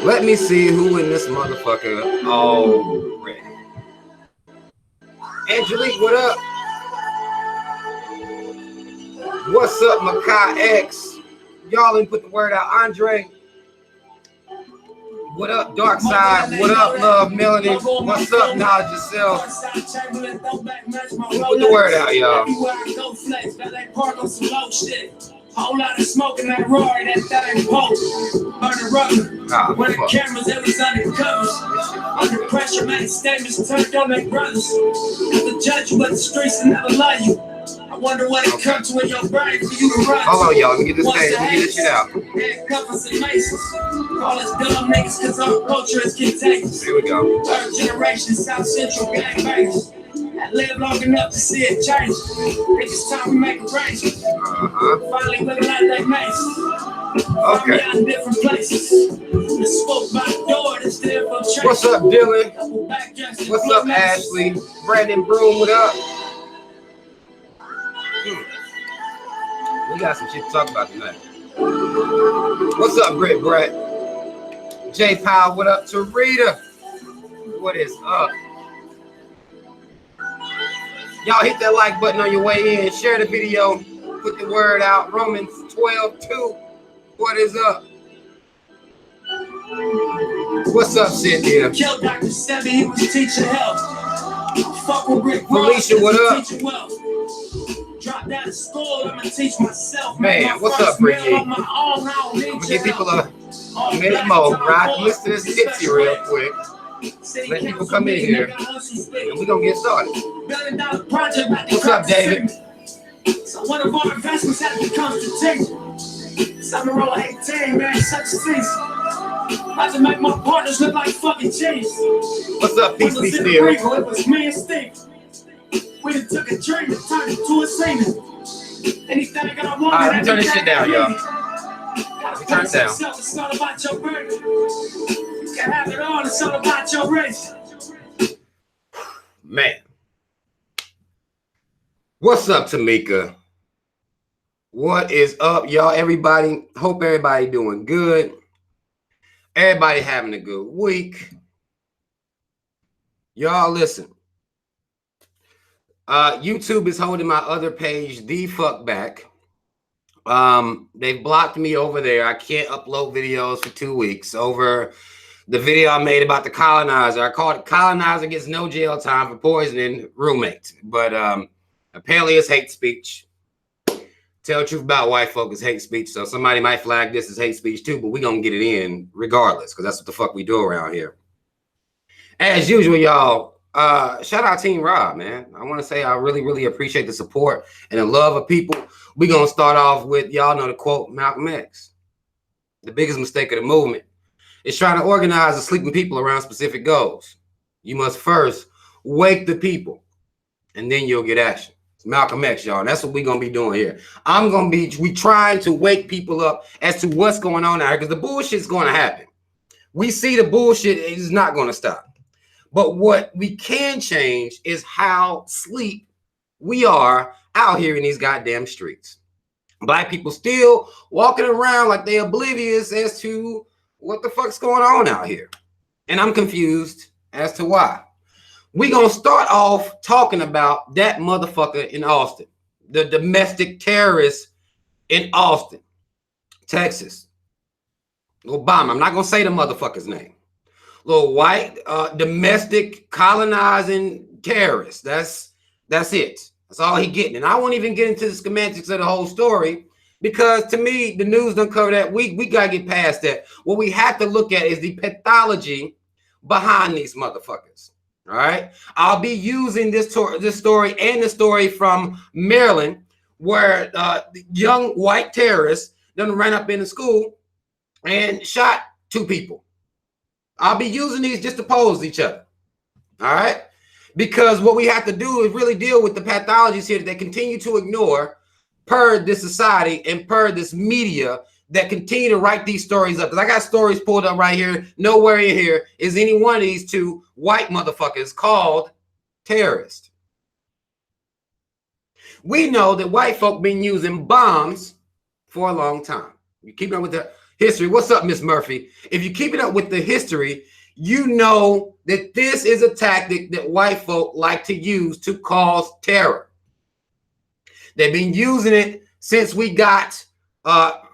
Let me see who in this motherfucker already. Angelique, what up? What's up, Makai X? Y'all didn't put the word out. Andre. What up, Dark Side? What up, Love Melody? What's up, Knowledge Yourself? Put the word out, y'all. Whole lot of smoke in that Rory, that ain't post. Burning rubber. When the cameras, it was undercovers. Under pressure, made statements turned on their brothers. As the judge, but the streets will never love you. I wonder what it comes to in your brain for you to run. Hold on, y'all. Let me get this page. Let me get this shit out. Handcuffers and maces. Call us dumb niggas because our culture is contagious. Here we go. Third generation South Central gangbangers. I lived long enough to see it change. Think it's time to make arrangements. Finally looking like they mates. Okay. Out in different places. The smoke by the door that's there for change. What's up, Dylan? What's up, Ashley? Brandon Broom, what up? We got some shit to talk about tonight. What's up, Britt Brett? J Powell, what up? Tarita, what is up? Y'all hit that like button on your way in. Share the video. Put the word out. Romans 12:2. What is up? What's up, Cynthia? Kill Dr. Sebi, he was teaching health. Fuck with Rick Felicia, what up? Drop down to school, I'ma teach myself. Man, what's up, Brittany? I'm gonna give people a minute more. Right? Listen to this tipsy real quick. Let people come in here, and we're gonna get started. What's up, David? So one of our investments has become strategic. Summer roll 18, man, such a season. I to make my partners look like fucking cheese. What's up, Peace Be Still? It was me and Steve. We done took a dream and turned it to a scene. Anything I want. Alright, let me turn this shit down, y'all. Let me turn it down. It's all about your burden. You can have it all, it's all about your race. Man. What's up, Tamika? What is up, y'all? Everybody, hope everybody doing good. Everybody having a good week. Y'all listen. YouTube is holding my other page the fuck back. They've blocked me over there. I can't upload videos for 2 weeks over the video I made about the colonizer. I called it "Colonizer Gets No Jail Time for Poisoning Roommate." But apparently it's hate speech. Tell the truth about white folk is hate speech. So somebody might flag this as hate speech too, but we're going to get it in regardless because that's what the fuck we do around here. As usual, y'all. Shout out Team Rob, man. I want to say I really appreciate the support and the love of people. We're going to start off with, y'all know the quote, Malcolm X. The biggest mistake of the movement is trying to organize the sleeping people around specific goals. You must first wake the people, and then you'll get action. It's Malcolm X, y'all. And that's what we're going to be doing here. We trying to wake people up as to what's going on out here because the bullshit's going to happen. We see the bullshit is not going to stop. But what we can change is how sleep we are out here in these goddamn streets. Black people still walking around like they oblivious as to what the fuck's going on out here. And I'm confused as to why. We're going to start off talking about that motherfucker in Austin, the domestic terrorist in Austin, Texas. Obama. I'm not going to say the motherfucker's name. Little white domestic colonizing terrorist. That's it. That's all he getting. And I won't even get into the schematics of the whole story because to me, the news don't cover that. We got to get past that. What we have to look at is the pathology behind these motherfuckers. All right. I'll be using this story and the story from Maryland where young white terrorists done ran up in the school and shot 2 people. I'll be using these just to pose each other. All right. Because what we have to do is really deal with the pathologies here that they continue to ignore per this society and per this media that continue to write these stories up. Because I got stories pulled up right here. Nowhere in here is any one of these 2 white motherfuckers called terrorists. We know that white folk been using bombs for a long time. You keep up with that. History. What's up, Miss Murphy? If you keep it up with the history, you know that this is a tactic that white folk like to use to cause terror. They've been using it since we got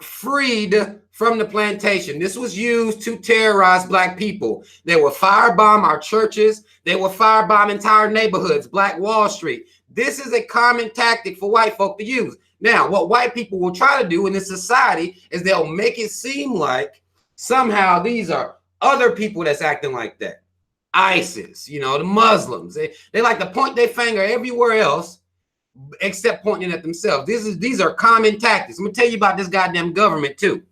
freed from the plantation. This was used to terrorize black people. They will firebomb our churches. They will firebomb entire neighborhoods, Black Wall Street. This is a common tactic for white folk to use. Now, what white people will try to do in this society is they'll make it seem like somehow these are other people that's acting like that. ISIS, you know, the Muslims. They like to point their finger everywhere else except pointing at themselves. These are common tactics. I'm gonna tell you about this goddamn government too.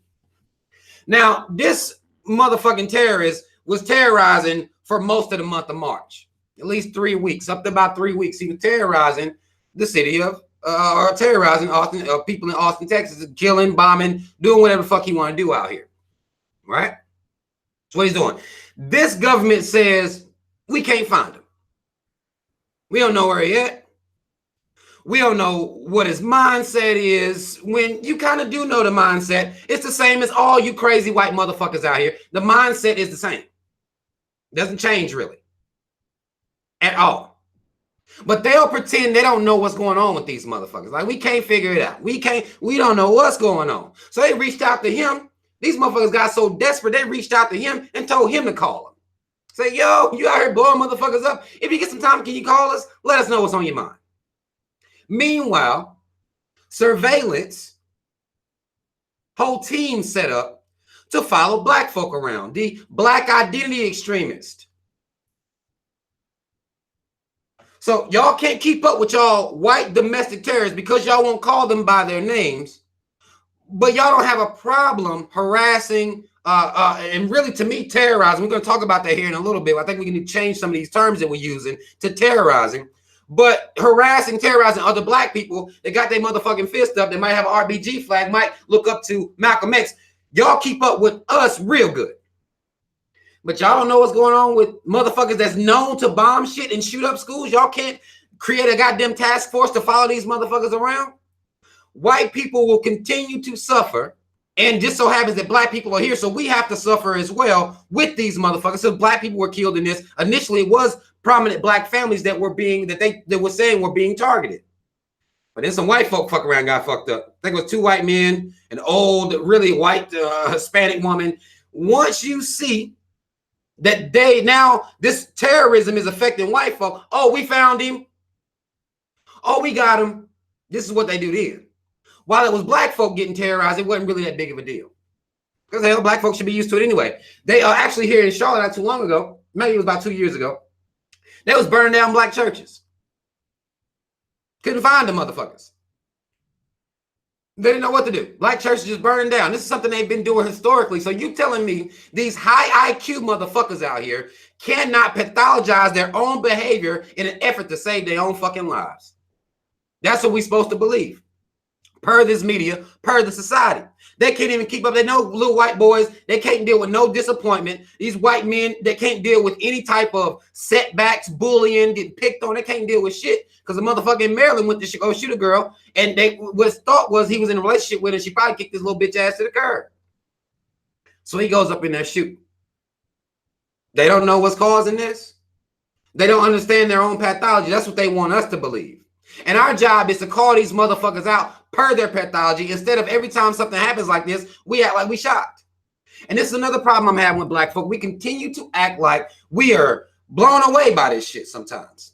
Now, this motherfucking terrorist was terrorizing for most of the month of March, at least 3 weeks, up to about 3 weeks. He was terrorizing the city of, or terrorizing Austin, people in Austin, Texas, killing, bombing, doing whatever the fuck he want to do out here, right? That's what he's doing. This government says we can't find him. We don't know where he at. We don't know what his mindset is. When you kind of do know the mindset, it's the same as all you crazy white motherfuckers out here. The mindset is the same. Doesn't change really at all. But they'll pretend they don't know what's going on with these motherfuckers. Like, we can't figure it out. We don't know what's going on. So they reached out to him. These motherfuckers got so desperate, they reached out to him and told him to call him. Say, yo, you out here blowing motherfuckers up. If you get some time, can you call us? Let us know what's on your mind. Meanwhile, surveillance, whole team set up to follow black folk around, the black identity extremist. So y'all can't keep up with y'all white domestic terrorists because y'all won't call them by their names, but y'all don't have a problem harassing and really, to me, terrorizing. We're going to talk about that here in a little bit. I think we can change some of these terms that we're using to terrorizing. But harassing, terrorizing other black people, they got their motherfucking fist up. They might have an RBG flag, might look up to Malcolm X. Y'all keep up with us real good. But y'all don't know what's going on with motherfuckers that's known to bomb shit and shoot up schools. Y'all can't create a goddamn task force to follow these motherfuckers around. White people will continue to suffer. And just so happens that black people are here, so we have to suffer as well with these motherfuckers. So black people were killed in this. Initially, it was prominent black families that were being they were saying were being targeted. But then some white folk fuck around got fucked up. I think it was 2 white men, an old, really white Hispanic woman. Once you see that this terrorism is affecting white folk, oh, we found him. Oh, we got him. This is what they do then. While it was black folk getting terrorized, it wasn't really that big of a deal. Because hell, black folks should be used to it anyway. They are actually here in Charlotte not too long ago, maybe it was about 2 years ago. They was burning down black churches. Couldn't find the motherfuckers. They didn't know what to do. Black churches just burning down. This is something they've been doing historically. So you telling me these high IQ motherfuckers out here cannot pathologize their own behavior in an effort to save their own fucking lives? That's what we're supposed to believe. Per this media, per the society. They can't even keep up. They know little white boys. They can't deal with no disappointment. These white men, they can't deal with any type of setbacks, bullying, getting picked on. They can't deal with shit because the motherfucker in Maryland went to go shoot a girl, and what his thought was he was in a relationship with her. She probably kicked his little bitch ass to the curb. So he goes up in there shooting. They don't know what's causing this. They don't understand their own pathology. That's what they want us to believe. And our job is to call these motherfuckers out per their pathology instead of every time something happens like this, we act like we shocked. And this is another problem I'm having with black folk. We continue to act like we are blown away by this shit sometimes.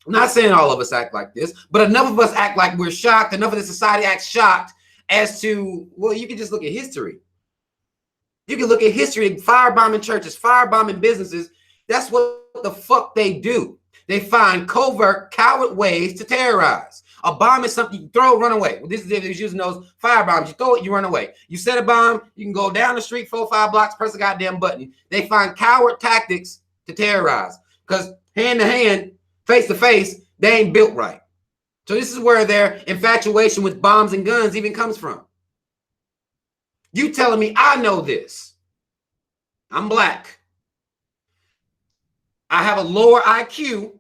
I'm not saying all of us act like this, but enough of us act like we're shocked. Enough of the society acts shocked as to, well, you can just look at history. You can look at history, firebombing churches, firebombing businesses. That's what the fuck they do. They find covert, coward ways to terrorize. A bomb is something you throw, run away. Well, this is if you're using those fire bombs. You throw it, you run away. You set a bomb, you can go down the street 4 or 5 blocks, press a goddamn button. They find coward tactics to terrorize because hand to hand, face to face, they ain't built right. So this is where their infatuation with bombs and guns even comes from. You telling me I know this. I'm black. I have a lower IQ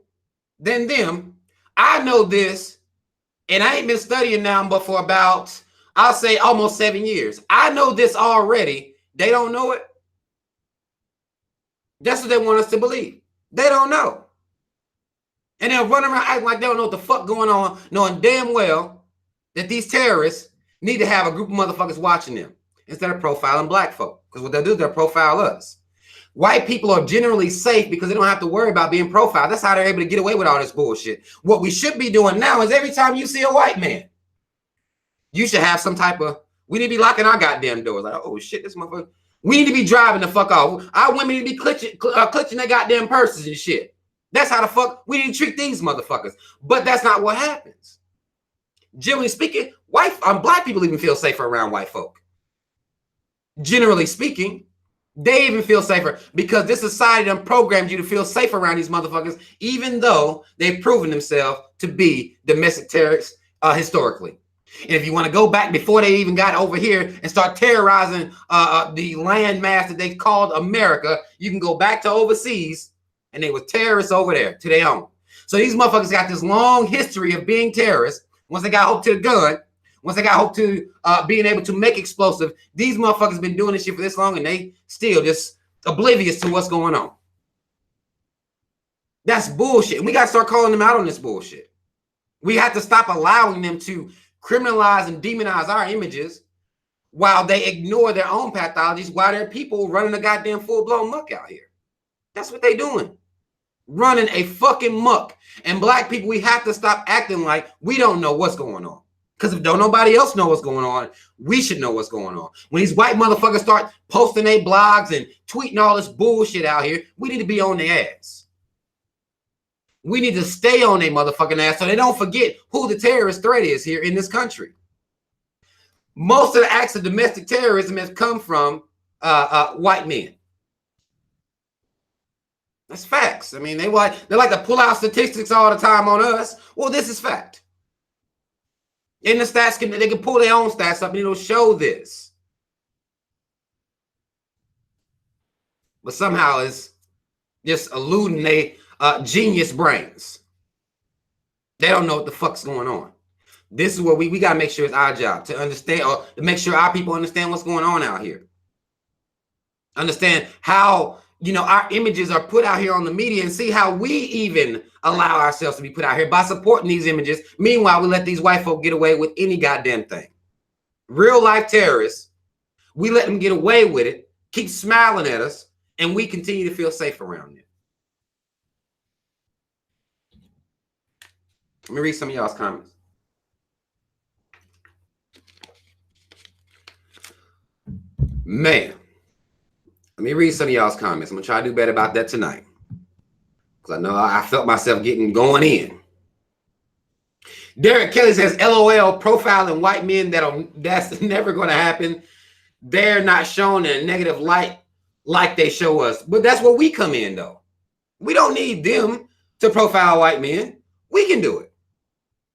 than them. I know this, and I ain't been studying now but for about, I'll say almost 7 years. I know this already. They don't know it. That's what they want us to believe. They don't know. And they'll run around acting like they don't know what the fuck going on, knowing damn well that these terrorists need to have a group of motherfuckers watching them instead of profiling black folk. Because what they'll do is they'll profile us. White people are generally safe because they don't have to worry about being profiled. That's how they're able to get away with all this bullshit. What we should be doing now is every time you see a white man, you should have some type of, we need to be locking our goddamn doors. Like, oh shit, this motherfucker. We need to be driving the fuck off. Our women need to be clutching their goddamn purses and shit. That's how the fuck we need to treat these motherfuckers. But that's not what happens. Generally speaking, black people even feel safer around white folk. Generally speaking, they even feel safer because this society done programmed you to feel safe around these motherfuckers, even though they've proven themselves to be domestic terrorists historically. And if you want to go back before they even got over here and start terrorizing the landmass that they called America, you can go back to overseas and they were terrorists over there to their own. So these motherfuckers got this long history of being terrorists. Once they got hooked to the gun, once they got hooked to being able to make explosive, these motherfuckers been doing this shit for this long and they still just oblivious to what's going on. That's bullshit. And we got to start calling them out on this bullshit. We have to stop allowing them to criminalize and demonize our images while they ignore their own pathologies, while there are people running a goddamn full-blown muck out here. That's what they doing. Running a fucking muck. And black people, we have to stop acting like we don't know what's going on. Because if don't nobody else know what's going on, we should know what's going on. When these white motherfuckers start posting their blogs and tweeting all this bullshit out here, we need to be on their ass. We need to stay on their motherfucking ass so they don't forget who the terrorist threat is here in this country. Most of the acts of domestic terrorism has come from white men. That's facts. I mean, they like to pull out statistics all the time on us. Well, this is fact. In the stats, they can pull their own stats up and it'll show this. But somehow it's just eluding their genius brains. They don't know what the fuck's going on. This is what we got to make sure it's our job to understand, or to make sure our people understand what's going on out here. Understand how, our images are put out here on the media and see how we even allow ourselves to be put out here by supporting these images. Meanwhile, we let these white folk get away with any goddamn thing. Real life terrorists, we let them get away with it, keep smiling at us, and we continue to feel safe around them. Let me read some of y'all's comments. Man, let me read some of y'all's comments. I'm going to try to do better about that tonight. Because I know I felt myself going in. Derek Kelly says, LOL, profiling white men, that's never going to happen. They're not shown in a negative light like they show us. But that's where we come in, though. We don't need them to profile white men. We can do it.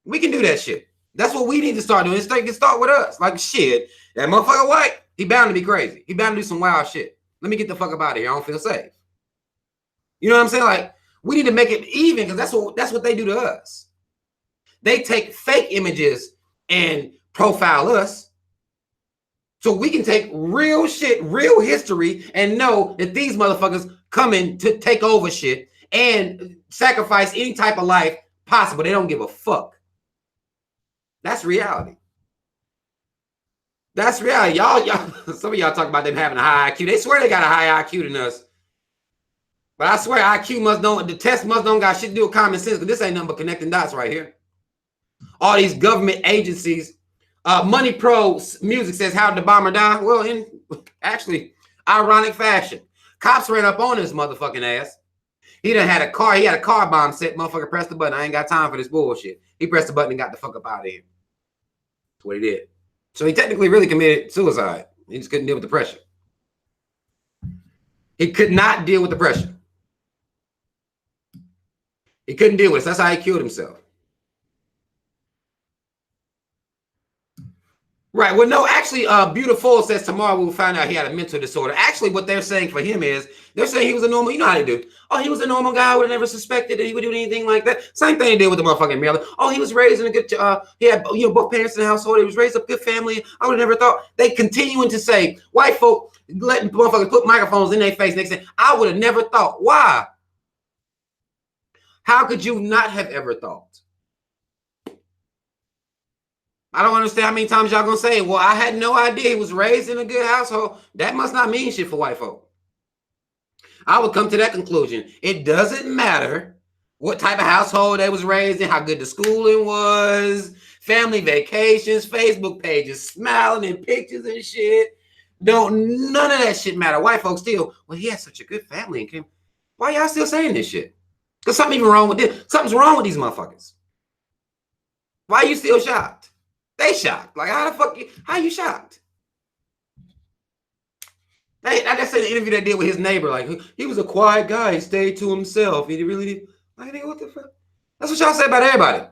We can do that shit. That's what we need to start doing. It's like, start with us. Like, shit, that motherfucker white, he bound to be crazy. He bound to do some wild shit. Let me get the fuck up out of here. I don't feel safe. You know what I'm saying? Like, we need to make it even, because that's what they do to us. They take fake images and profile us so we can take real shit, real history, and know that these motherfuckers coming to take over shit and sacrifice any type of life possible. They don't give a fuck. That's reality. That's reality. Y'all, some of y'all talk about them having a high IQ. They swear they got a higher IQ than us. But I swear the test must don't got shit to do with common sense, because this ain't nothing but connecting dots right here. All these government agencies. Money Pro Music says, how did the bomber die? Well, in actually ironic fashion. Cops ran up on his motherfucking ass. He done had a car. He had a car bomb set. Motherfucker pressed the button. I ain't got time for this bullshit. He pressed the button and got the fuck up out of here. That's what he did. So he technically really committed suicide. He just couldn't deal with the pressure. He could not deal with the pressure. He couldn't deal with it. That's how he killed himself. Right. Well, no, actually, Beautiful says tomorrow we'll find out he had a mental disorder. Actually, what they're saying for him is they're saying he was a normal, you know how they do. Oh, he was a normal guy. I would have never suspected that he would do anything like that. Same thing they did with the motherfucking Miller. Oh, he was raised in a good, he had, both parents in the household. He was raised up good family. I would have never thought. They continuing to say, white folk letting motherfuckers put microphones in their face. Next thing, I would have never thought. Why? How could you not have ever thought? I don't understand how many times y'all gonna say, well, I had no idea he was raised in a good household. That must not mean shit for white folk. I would come to that conclusion. It doesn't matter what type of household they was raised in, how good the schooling was, family vacations, Facebook pages, smiling in pictures and shit. None of that shit matter. White folks still, well, he had such a good family and came. Why y'all still saying this shit? Because something's wrong with this. Something's wrong with these motherfuckers. Why are you still shocked? They shocked. Like, how the fuck how you shocked? I just said the interview they did with his neighbor. Like, he was a quiet guy. He stayed to himself. He really did. Like, what the fuck? That's what y'all say about everybody.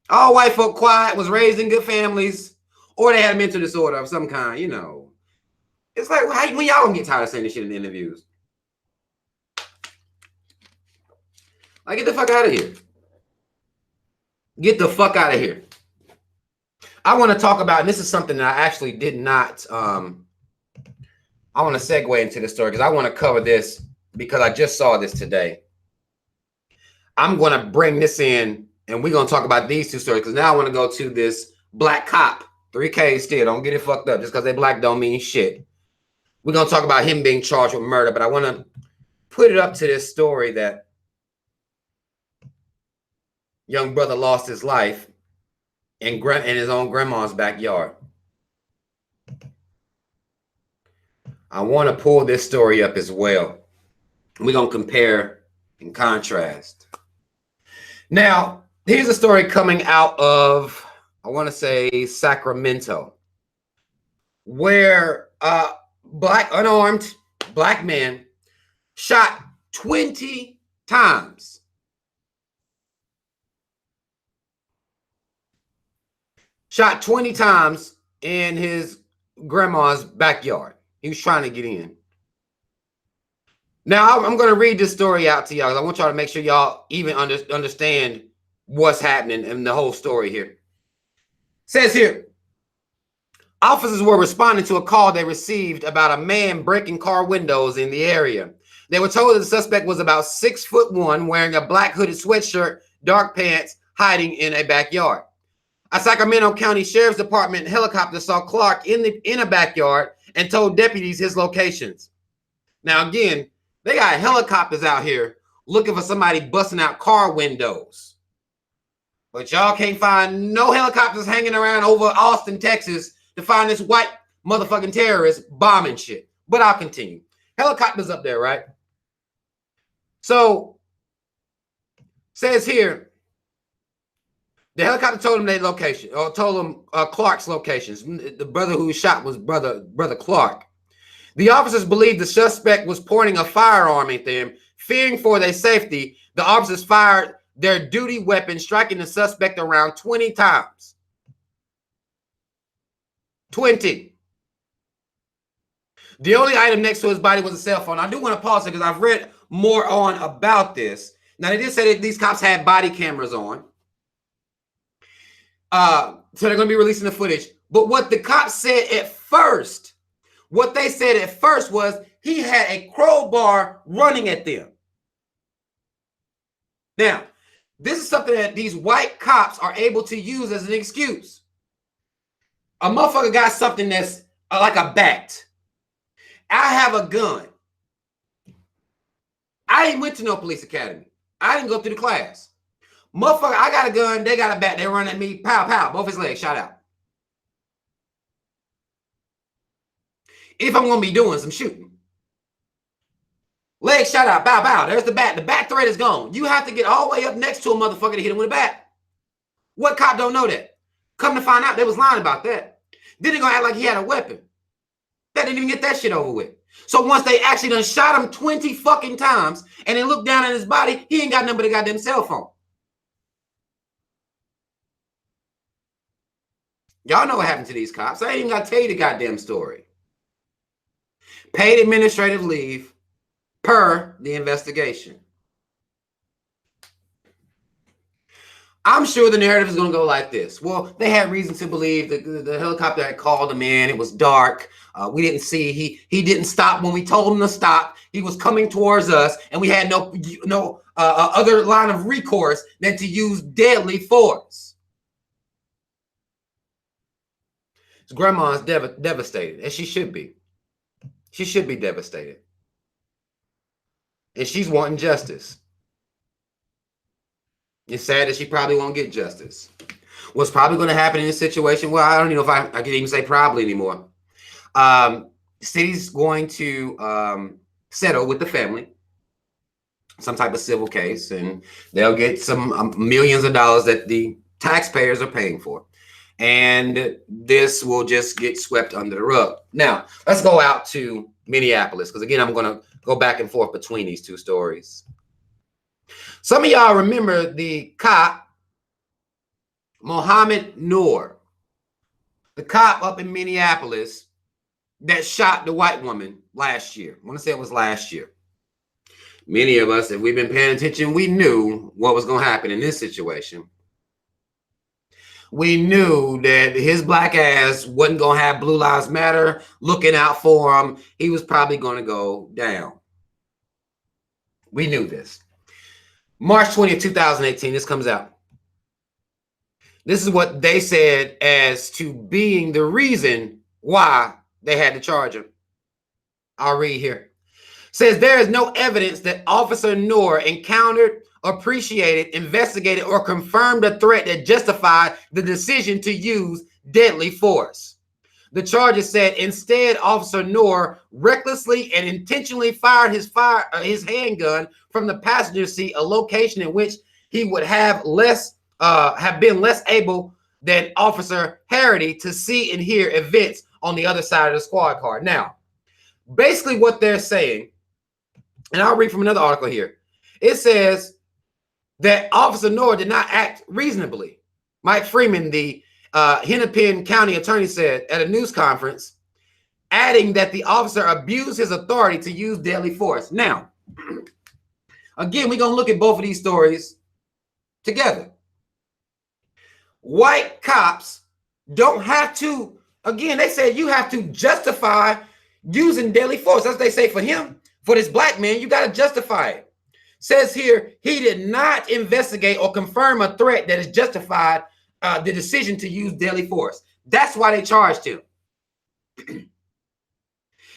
All white folk quiet, was raised in good families, or they had a mental disorder of some kind, you know. It's like, when y'all gonna get tired of saying this shit in the interviews? Like, get the fuck out of here. Get the fuck out of here. I want to talk about, and this is something that I actually did not, I want to segue into the story because I want to cover this because I just saw this today. I'm going to bring this in and we're going to talk about these two stories because now I want to go to this black cop, 3K still, don't get it fucked up. Just because they black don't mean shit. We're going to talk about him being charged with murder, but I want to put it up to this story that young brother lost his life in his own grandma's backyard. I want to pull this story up as well. We're going to compare and contrast. Now, here's a story coming out of, I want to say, Sacramento, where a unarmed black man shot 20 times. Shot 20 times in his grandma's backyard. He was trying to get in. Now, I'm going to read this story out to y'all because I want y'all to make sure y'all even understand what's happening and the whole story here. It says here, officers were responding to a call they received about a man breaking car windows in the area. They were told that the suspect was about 6'1", wearing a black hooded sweatshirt, dark pants, hiding in a backyard. A Sacramento County Sheriff's Department helicopter saw Clark in a backyard and told deputies his locations. Now, again, they got helicopters out here looking for somebody busting out car windows. But y'all can't find no helicopters hanging around over Austin, Texas to find this white motherfucking terrorist bombing shit. But I'll continue. Helicopters up there, right? So, says here, the helicopter told him their location, or told him Clark's locations. The brother who was shot was brother Clark. The officers believed the suspect was pointing a firearm at them. Fearing for their safety, the officers fired their duty weapon, striking the suspect around 20 times. 20. The only item next to his body was a cell phone. I do want to pause it because I've read more on about this. Now, they did say that these cops had body cameras on. So they're going to be releasing the footage. But what the cops said at first, was he had a crowbar running at them. Now, this is something that these white cops are able to use as an excuse. A motherfucker got something that's like a bat. I have a gun. I ain't went to no police academy. I didn't go through the class. Motherfucker, I got a gun, they got a bat, they run at me, pow, pow, both his legs shot out. If I'm going to be doing some shooting. Legs shot out, bow, bow, there's the bat threat is gone. You have to get all the way up next to a motherfucker to hit him with a bat. What cop don't know that? Come to find out, they was lying about that. Then they going to act like he had a weapon. They didn't even get that shit over with. So once they actually done shot him 20 fucking times and then look down at his body, he ain't got nothing but a goddamn cell phone. Y'all know what happened to these cops. I ain't even got to tell you the goddamn story. Paid administrative leave per the investigation. I'm sure the narrative is going to go like this. Well, they had reason to believe that the helicopter had called them in. It was dark. We didn't see. He didn't stop when we told him to stop. He was coming towards us, and we had no other line of recourse than to use deadly force. His grandma is devastated, and she should be. She should be devastated. And she's wanting justice. It's sad that she probably won't get justice. What's probably going to happen in this situation, well, I don't even know if I can even say probably anymore. The city's going to settle with the family, some type of civil case, and they'll get some millions of dollars that the taxpayers are paying for. And this will just get swept under the rug. Now, let's go out to Minneapolis, because again, I'm going to go back and forth between these two stories. Some of y'all remember the cop, Mohammed Noor, the cop up in Minneapolis that shot the white woman last year. I want to say it was last year. Many of us, if we've been paying attention, we knew what was going to happen in this situation. We knew that his black ass wasn't going to have Blue Lives Matter looking out for him. He was probably going to go down. We knew this. March 20th, 2018, this comes out. This is what they said as to being the reason why they had to charge him. I'll read here. Says there is no evidence that Officer Noor encountered, appreciated, investigated, or confirmed a threat that justified the decision to use deadly force. The charges said instead, Officer Noor recklessly and intentionally fired his handgun from the passenger seat, a location in which he would have been less able than Officer Harity to see and hear events on the other side of the squad car. Now, basically what they're saying, and I'll read from another article here. It says that Officer Noor did not act reasonably. Mike Freeman, the Hennepin County attorney, said at a news conference, adding that the officer abused his authority to use deadly force. Now, again, we're going to look at both of these stories together. White cops don't have to, again, they said you have to justify using deadly force. That's what they say for him. For this black man, you got to justify it. Says here, he did not investigate or confirm a threat that is justified the decision to use deadly force. That's why they charged him.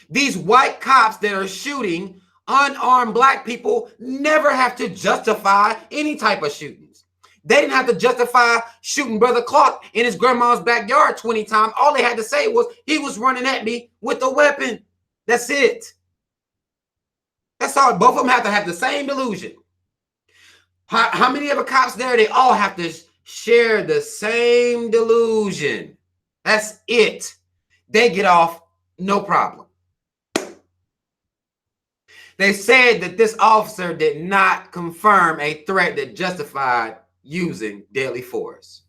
These white cops that are shooting unarmed black people never have to justify any type of shootings. They didn't have to justify shooting Brother Clark in his grandma's backyard 20 times. All they had to say was he was running at me with a weapon. That's it. That's all. Both of them have to have the same delusion. How many of the cops there? They all have to share the same delusion. That's it. They get off no problem. They said that this officer did not confirm a threat that justified using deadly force.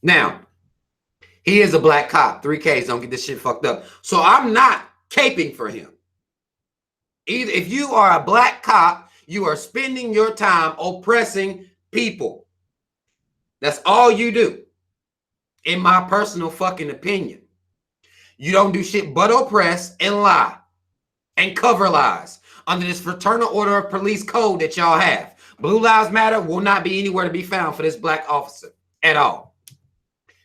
Now, he is a black cop. 3Ks, don't get this shit fucked up. So I'm not caping for him. Either if you are a black cop, you are spending your time oppressing people. That's all you do. In my personal fucking opinion. You don't do shit but oppress and lie and cover lies under this fraternal order of police code that y'all have. Blue Lives Matter will not be anywhere to be found for this black officer at all.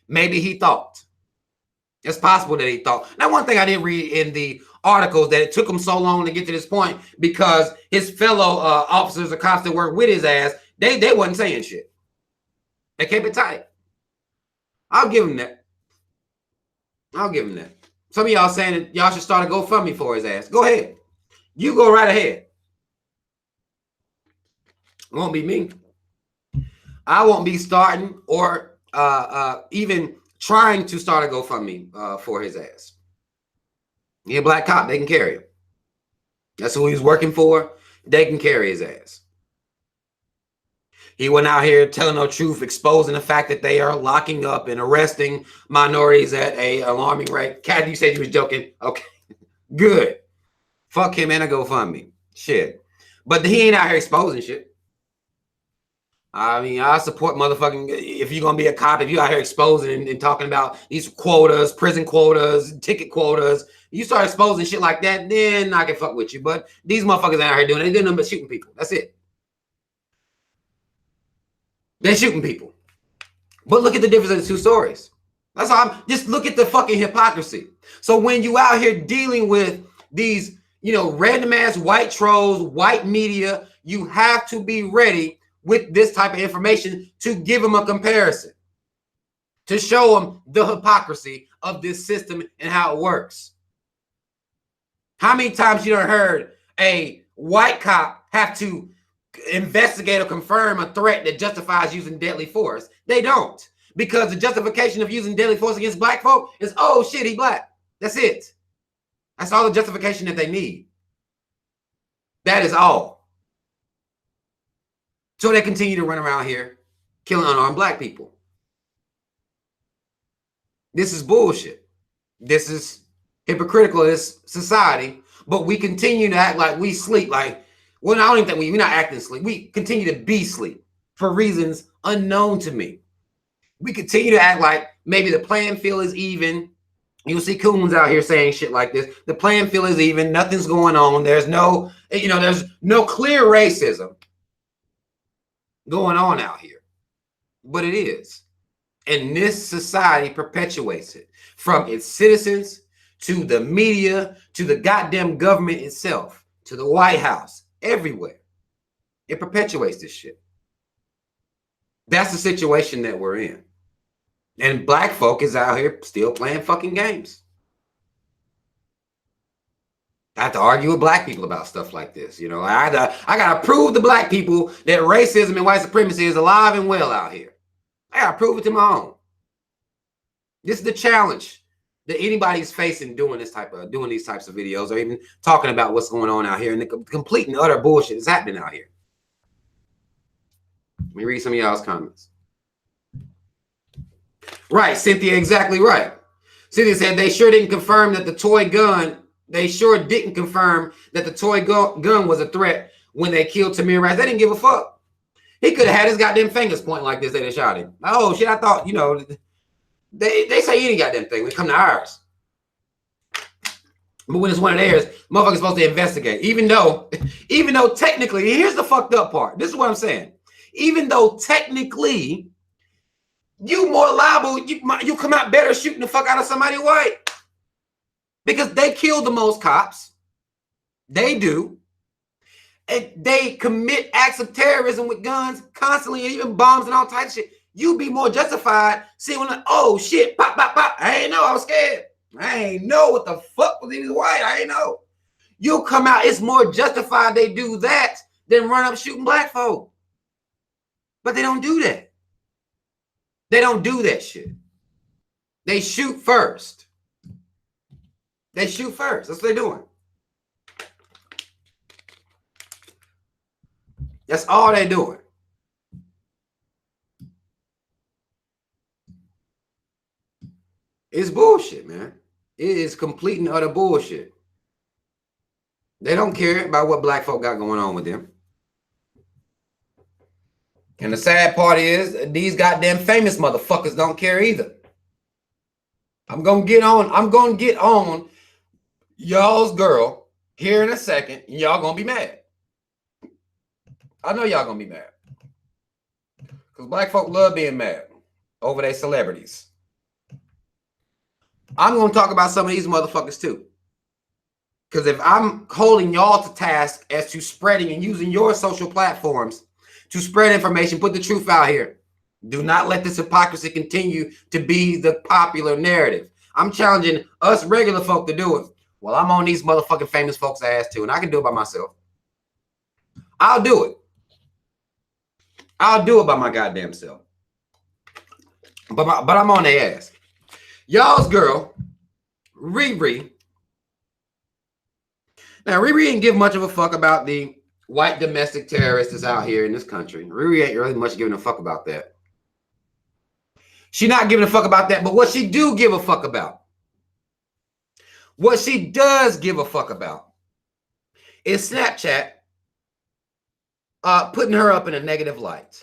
Maybe he thought. It's possible that he thought. Now, one thing I didn't read in the articles that it took him so long to get to this point because his fellow officers or cops that work with his ass, they wasn't saying shit. They kept it tight. I'll give him that. I'll give him that. Some of y'all saying that y'all should start a GoFundMe for his ass. Go ahead. You go right ahead. It won't be me. I won't be starting or even trying to start a GoFundMe for his ass. He a black cop. They can carry him. That's who he's working for. They can carry his ass. He went out here telling no truth, exposing the fact that they are locking up and arresting minorities at a alarming rate. Cat, you said you was joking. Okay, good. Fuck him and a GoFundMe. Shit. But he ain't out here exposing shit. I mean, I support motherfucking, if you're going to be a cop, if you out here exposing and talking about these quotas, prison quotas, ticket quotas, you start exposing shit like that, then I can fuck with you. But these motherfuckers ain't out here doing it. They're doing nothing but shooting people. That's it. They're shooting people. But look at the difference in the two stories. That's all. Just look at the fucking hypocrisy. So when you out here dealing with these, random ass white trolls, white media, you have to be ready with this type of information to give them a comparison, to show them the hypocrisy of this system and how it works. How many times you done heard a white cop have to investigate or confirm a threat that justifies using deadly force? They don't, because the justification of using deadly force against black folk is, oh shit, he black. That's it. That's all the justification that they need. That is all. So they continue to run around here killing unarmed black people. This is bullshit. This is hypocritical in this society, but we continue to act like we sleep. Like, well, I don't even think we're not acting sleep. We continue to be sleep for reasons unknown to me. We continue to act like maybe the playing field is even. You'll see coons out here saying shit like this. The playing field is even. Nothing's going on. There's no, there's no clear racism going on out here, but it is. And this society perpetuates it, from its citizens to the media to the goddamn government itself to the White House, everywhere. It perpetuates this shit. That's the situation that we're in. And black folk is out here still playing fucking games. I have to argue with black people about stuff like this. I gotta prove to black people that racism and white supremacy is alive and well out here. I gotta prove it to my own. This is the challenge that anybody's facing doing these types of videos, or even talking about what's going on out here, and the complete and utter bullshit is happening out here. Let me read some of y'all's comments. Right, Cynthia, exactly right. Cynthia said they sure didn't confirm that the toy gun. They sure didn't confirm that the toy gun was a threat when they killed Tamir Rice. They didn't give a fuck. He could have had his goddamn fingers pointing like this. They shot him. Oh shit! I thought they say any goddamn thing when it come to ours. But when it's one of theirs, motherfuckers supposed to investigate. Even though technically, here's the fucked up part. This is what I'm saying. Even though technically, you more liable, you come out better shooting the fuck out of somebody white. Because they kill the most cops. They do. And they commit acts of terrorism with guns constantly, and even bombs and all types of shit. You be more justified seeing when, oh shit, pop, pop, pop. I ain't know, I was scared. I ain't know what the fuck was these white. I ain't know. You come out, it's more justified they do that than run up shooting black folk. But they don't do that. They don't do that shit. They shoot first. They shoot first. That's what they're doing. That's all they're doing. It's bullshit, man. It is complete and utter bullshit. They don't care about what black folk got going on with them. And the sad part is these goddamn famous motherfuckers don't care either. I'm gonna get on y'all's girl here in a second, and y'all gonna be mad. I know y'all gonna be mad. Because black folk love being mad over their celebrities. I'm gonna talk about some of these motherfuckers too. Because if I'm holding y'all to task as to spreading and using your social platforms to spread information, put the truth out here. Do not let this hypocrisy continue to be the popular narrative. I'm challenging us regular folk to do it. Well, I'm on these motherfucking famous folks' ass too, and I can do it by myself. I'll do it. I'll do it by my goddamn self. But I'm on their ass. Y'all's girl, Riri. Now, Riri didn't give much of a fuck about the white domestic terrorist is out here in this country. Riri ain't really much giving a fuck about that. She not giving a fuck about that, but what she do give a fuck about, what she does give a fuck about, is Snapchat putting her up in a negative light.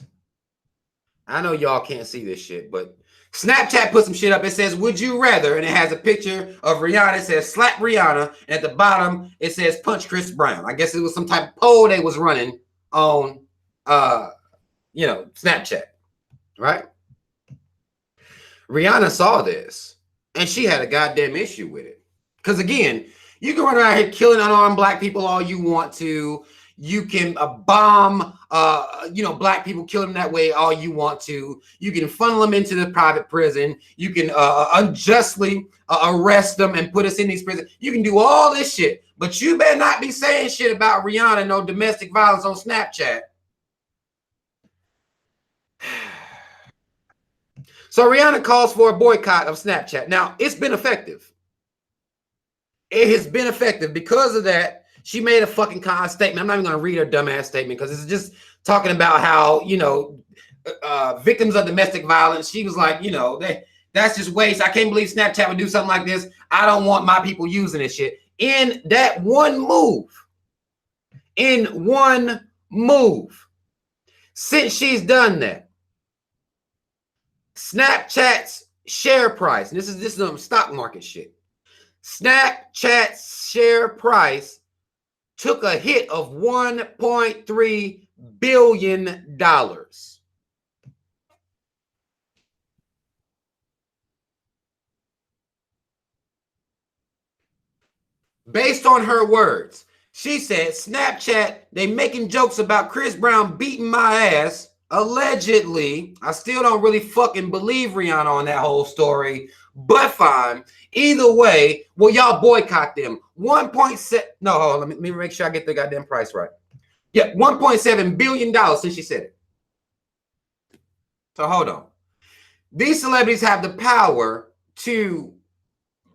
I know y'all can't see this shit, but Snapchat put some shit up. It says, would you rather? And it has a picture of Rihanna. It says, slap Rihanna. And at the bottom, it says, punch Chris Brown. I guess it was some type of poll they was running on, Snapchat, right? Rihanna saw this, and she had a goddamn issue with it. Because, again, you can run around here killing unarmed black people all you want to. You can bomb, black people, kill them that way all you want to. You can funnel them into the private prison. You can unjustly arrest them and put us in these prisons. You can do all this shit, but you better not be saying shit about Rihanna, no domestic violence on Snapchat. So Rihanna calls for a boycott of Snapchat. Now, it's been effective. It has been effective. Because of that, she made a fucking statement. I'm not even going to read her dumbass statement because it's just talking about how, victims of domestic violence. She was like, that's just waste. I can't believe Snapchat would do something like this. I don't want my people using this shit. In that one move, since she's done that, Snapchat's share price, and this is some stock market shit. Snapchat's share price took a hit of $1.3 billion. Based on her words, she said, Snapchat, they making jokes about Chris Brown beating my ass. Allegedly, I still don't really fucking believe Rihanna on that whole story, but fine. Either way, well, y'all boycott them. 1.7. No, hold on, let me make sure I get the goddamn price right. Yeah, $1.7 billion since she said it. So hold on. These celebrities have the power to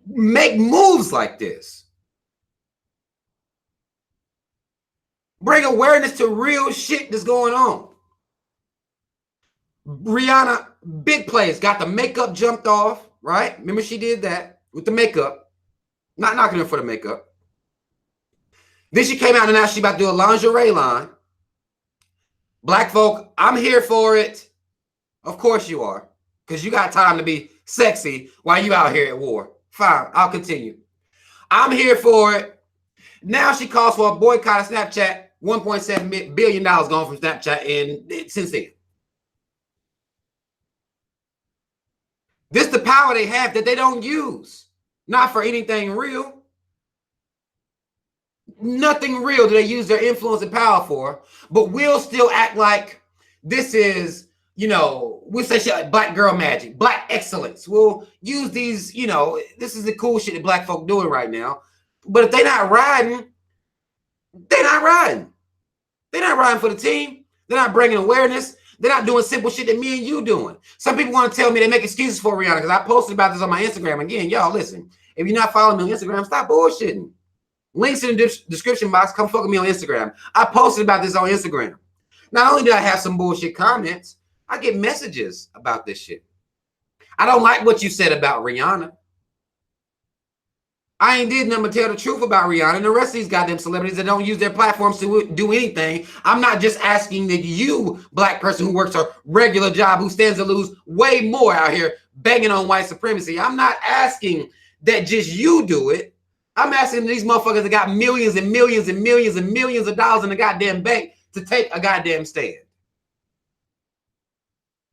make moves like this. Bring awareness to real shit that's going on. Rihanna, big plays, got the makeup jumped off, right? Remember she did that with the makeup. Not knocking her for the makeup. Then she came out and now she about to do a lingerie line. Black folk, I'm here for it. Of course you are. Because you got time to be sexy while you out here at war. Fine, I'll continue. I'm here for it. Now she calls for a boycott of Snapchat. $1.7 billion gone from Snapchat since then. This is the power they have that they don't use. Not for anything real. Nothing real do they use their influence and power for, but we'll still act like this is, we'll say shit like black girl magic, black excellence. We'll use these, this is the cool shit that black folk doing right now. But if they're not riding, they're not riding. They're not riding for the team. They're not bringing awareness. They're not doing simple shit that me and you doing. Some people want to tell me they make excuses for Rihanna because I posted about this on my Instagram. Again, y'all, listen. If you're not following me on Instagram, stop bullshitting. Links in the description box. Come fuck with me on Instagram. I posted about this on Instagram. Not only did I have some bullshit comments, I get messages about this shit. I don't like what you said about Rihanna. I ain't did nothing but tell the truth about Rihanna and the rest of these goddamn celebrities that don't use their platforms to do anything. I'm not just asking that you, black person who works a regular job, who stands to lose way more out here banging on white supremacy. I'm not asking that just you do it. I'm asking these motherfuckers that got millions and millions and millions and millions of dollars in the goddamn bank to take a goddamn stand.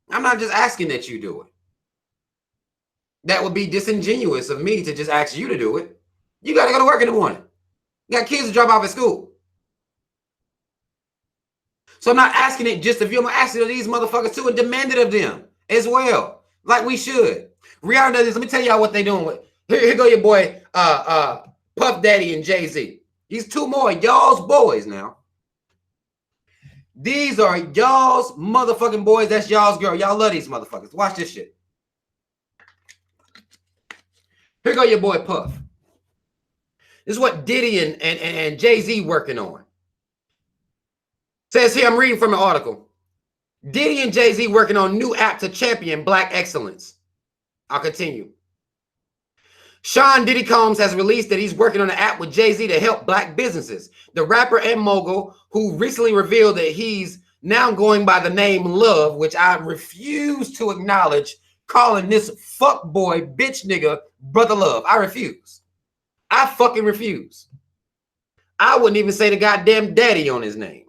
I'm not just asking that you do it. That would be disingenuous of me to just ask you to do it. You got to go to work in the morning. You got kids to drop off at school. So I'm not asking it just of you. I'm asking of these motherfuckers too and demand it of them as well. Like we should. Rihanna does this. Let me tell y'all what they doing with. Here go your boy Puff Daddy and Jay-Z. These two more y'all's boys now. These are y'all's motherfucking boys. That's y'all's girl. Y'all love these motherfuckers. Watch this shit. Here go your boy Puff. This is what Diddy and Jay-Z working on. Says here, I'm reading from an article. Diddy and Jay-Z working on new app to champion Black excellence. I'll continue. Sean Diddy Combs has released that he's working on an app with Jay-Z to help Black businesses. The rapper and mogul, who recently revealed that he's now going by the name Love, which I refuse to acknowledge, calling this fuckboy bitch nigga Brother Love. I refuse. I fucking refuse. I wouldn't even say the goddamn daddy on his name.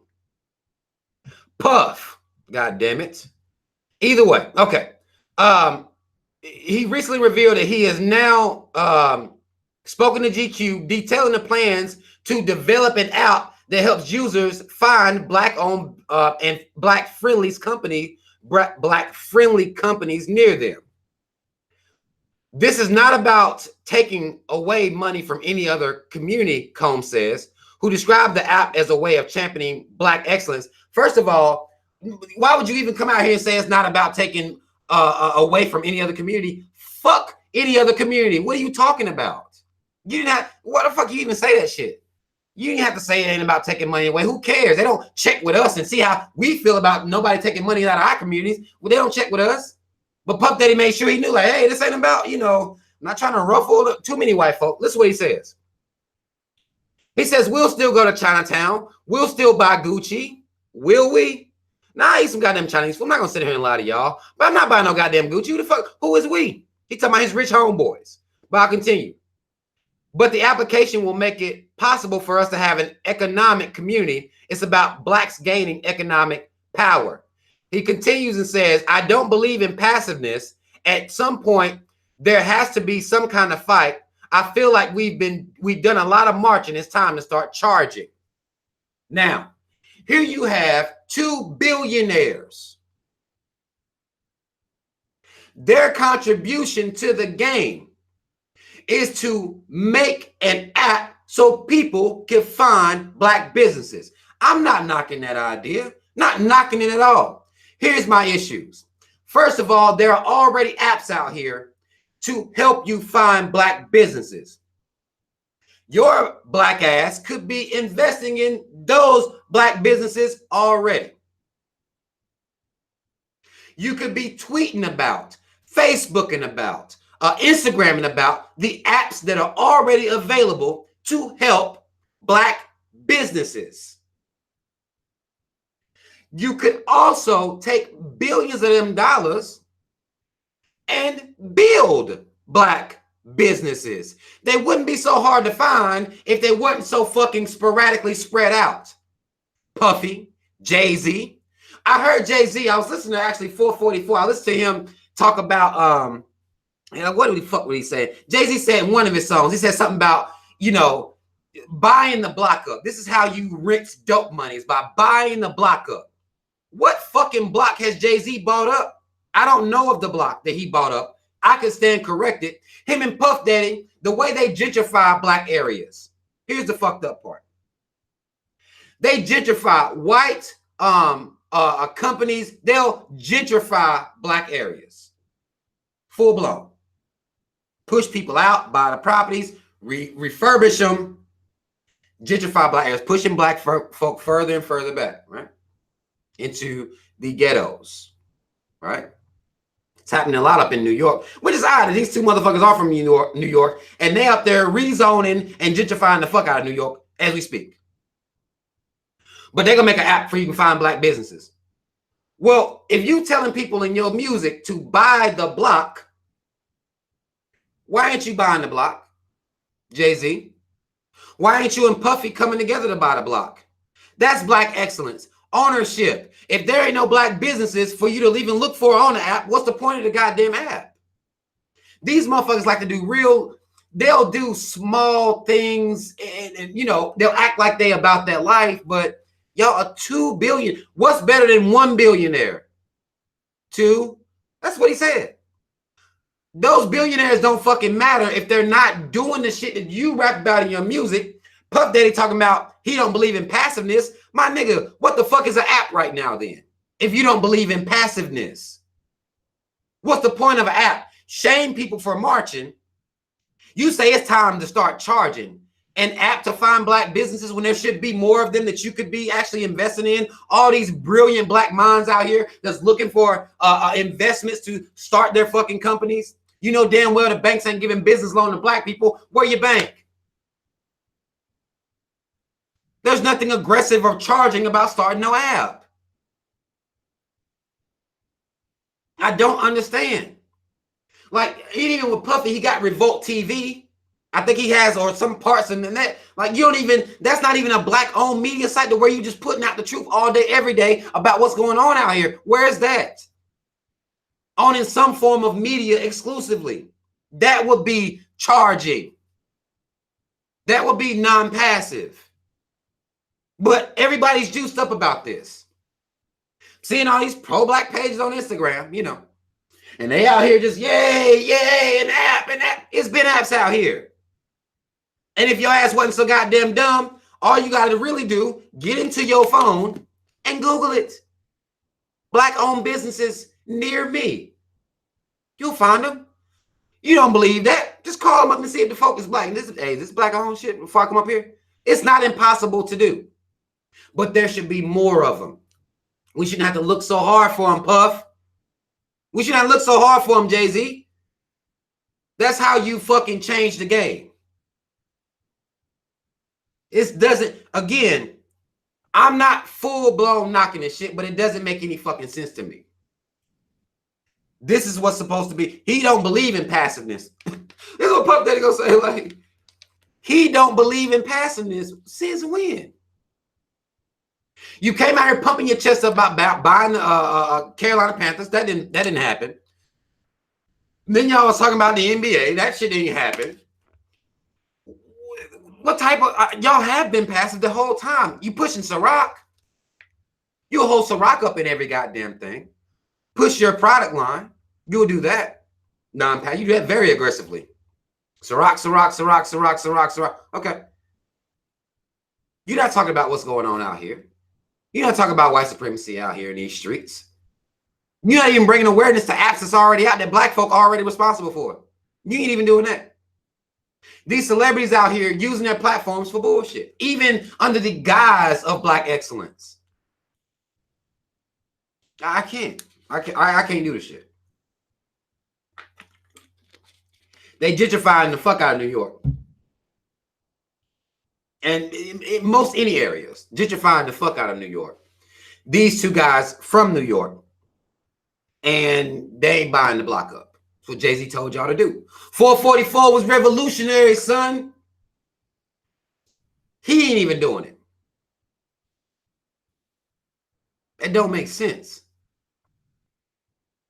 Puff. God damn it. Either way. Okay. He recently revealed that he has now spoken to GQ detailing the plans to develop an app that helps users find Black-owned and Black-friendly companies near them. This is not about taking away money from any other community, Combs says, who described the app as a way of championing Black excellence. First of all, why would you even come out here and say it's not about taking away from any other community? Fuck any other community. What are you talking about? You didn't have, what the fuck you even say that shit? You didn't have to say it ain't about taking money away. Who cares? They don't check with us and see how we feel about nobody taking money out of our communities. Well, they don't check with us. But Puff Daddy made sure he knew, like, hey, this ain't about, I'm not trying to ruffle too many white folk. Listen to what he says. He says, we'll still go to Chinatown. We'll still buy Gucci. Will we? Nah, I eat some goddamn Chinese food. I'm not going to sit here and lie to y'all. But I'm not buying no goddamn Gucci. Who the fuck? Who is we? He talking about his rich homeboys. But I'll continue. But the application will make it possible for us to have an economic community. It's about Blacks gaining economic power. He continues and says, I don't believe in passiveness. At some point, there has to be some kind of fight. I feel like we've done a lot of marching. It's time to start charging. Now, here you have two billionaires. Their contribution to the game is to make an app so people can find Black businesses. I'm not knocking that idea, not knocking it at all. Here's my issues. First of all, there are already apps out here to help you find Black businesses. Your Black ass could be investing in those Black businesses already. You could be tweeting about, Facebooking about, Instagramming about the apps that are already available to help Black businesses. You could also take billions of them dollars and build Black businesses. They wouldn't be so hard to find if they weren't so fucking sporadically spread out. Puffy, Jay-Z. I heard Jay-Z, I was listening to actually 444. I listened to him talk about, what the fuck would he say? Jay-Z said in one of his songs, he said something about, buying the block up. This is how you rinse dope money, is by buying the block up. What fucking block has Jay-Z bought up? I don't know of the block that he bought up. I could stand corrected. Him and Puff Daddy, the way they gentrify Black areas. Here's the fucked up part. They gentrify white companies. They'll gentrify Black areas. Full blown. Push people out, buy the properties, refurbish them, gentrify Black areas, pushing Black folk further and further back, right? Into the ghettos, right? It's happening a lot up in New York, which is odd. These two motherfuckers are from New York, and they up there rezoning and gentrifying the fuck out of New York as we speak. But they're gonna make an app for you to find Black businesses. Well, if you telling people in your music to buy the block, why ain't you buying the block, Jay-Z? Why ain't you and Puffy coming together to buy the block? That's Black excellence. Ownership. If there ain't no Black businesses for you to even look for on the app, what's the point of the goddamn app? These motherfuckers like to do they'll do small things and they'll act like they about that life, but y'all are 2 billion. What's better than 1 billionaire? 2? That's what he said. Those billionaires don't fucking matter if they're not doing the shit that you rap about in your music. Puff Daddy talking about he don't believe in passiveness. My nigga, what the fuck is an app right now then? If you don't believe in passiveness, what's the point of an app? Shame people for marching. You say it's time to start charging. an app to find black businesses when there should be more of them that you could be actually investing in? All these brilliant black minds out here that's looking for investments to start their fucking companies. You know damn well the banks ain't giving business loan to black people. Where your bank? There's nothing aggressive or charging about starting no app. I don't understand. Like, even with Puffy, he got Revolt TV. I think he has, or some parts in that. Like, you don't even, that's not even a black-owned media site to where you just putting out the truth all day, every day about what's going on out here. Where's that? Owning some form of media exclusively. That would be charging. That would be non-passive. But everybody's juiced up about this. Seeing all these pro-black pages on Instagram, you know, and they out here just, yay, yay, an app, and app. It's been apps out here. And if your ass wasn't so goddamn dumb, all you got to really do, get into your phone and Google it. Black-owned businesses near me. You'll find them. You don't believe that? Just call them up and see if the folk is black. This black-owned shit before I come up here. It's not impossible to do. But there should be more of them. We shouldn't have to look so hard for them, Puff. We should not look so hard for them, Jay-Z. That's how you fucking change the game. It doesn't, again, I'm not full-blown knocking this shit, but it doesn't make any fucking sense to me. This is what's supposed to be. He don't believe in passiveness. This is what Puff Daddy gonna say, like, he don't believe in passiveness. Since when? You came out here pumping your chest up about buying the Carolina Panthers. That didn't happen. Then y'all was talking about the NBA. That shit didn't happen. What type of y'all have been passive the whole time? You pushing Ciroc. You'll hold Ciroc up in every goddamn thing. Push your product line. You'll do that. Non-passive. You do that very aggressively. Ciroc. Okay. You're not talking about what's going on out here. You're not talking about white supremacy out here in these streets. You're not even bringing awareness to apps that's already out that black folk are already responsible for. You ain't even doing that. These celebrities out here using their platforms for bullshit, even under the guise of black excellence. I can't do this shit. They gentrifying the fuck out of New York. And in most any areas, gentrifying the fuck out of New York. These two guys from New York, and they ain't buying the block up. That's what Jay-Z told y'all to do. 444 was revolutionary, son. He ain't even doing it. It don't make sense.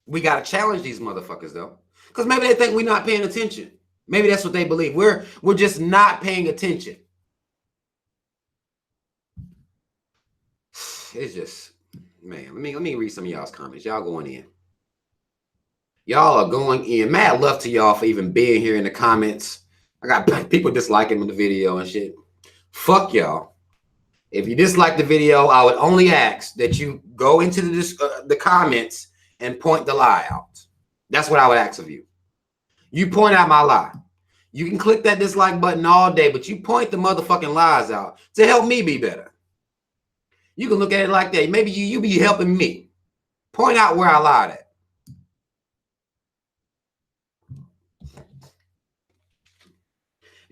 We got to challenge these motherfuckers, though. Because maybe they think we're not paying attention. Maybe that's what they believe. We're just not paying attention. It's just, man, let me read some of y'all's comments. Y'all going in. Y'all are going in. Mad love to y'all for even being here in the comments. I got people disliking the video and shit. Fuck y'all. If you dislike the video, I would only ask that you go into the comments and point the lie out. That's what I would ask of you. You point out my lie. You can click that dislike button all day, but you point the motherfucking lies out to help me be better. You can look at it like that. Maybe you be helping me. Point out where I lied at.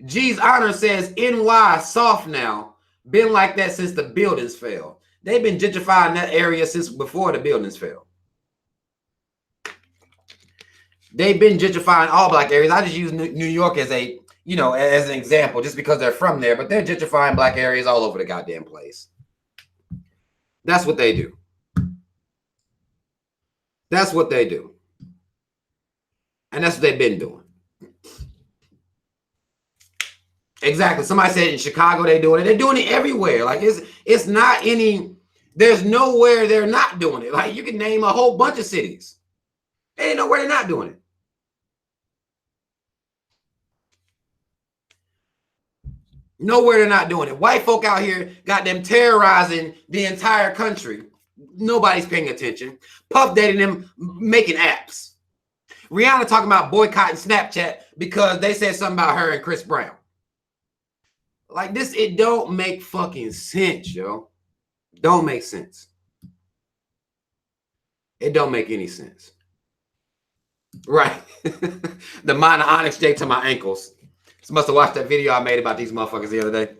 G's Honor says, NY soft now. Been like that since the buildings fell. They've been gentrifying that area since before the buildings fell. They've been gentrifying all black areas. I just use New York as a, as an example, just because they're from there. But they're gentrifying black areas all over the goddamn place. That's what they do. That's what they do. And that's what they've been doing. Exactly. Somebody said in Chicago they're doing it. They're doing it everywhere. Like it's not any, there's nowhere they're not doing it. Like you can name a whole bunch of cities. They ain't nowhere they're not doing it. Nowhere they're not doing it. White folk out here got them terrorizing the entire country. Nobody's paying attention. Puff Daddy them making apps. Rihanna talking about boycotting Snapchat because they said something about her and Chris Brown. Like this, it don't make fucking sense, yo. Don't make sense. It don't make any sense. Right. The minor Onyx J to my ankles. So must have watched that video I made about these motherfuckers the other day.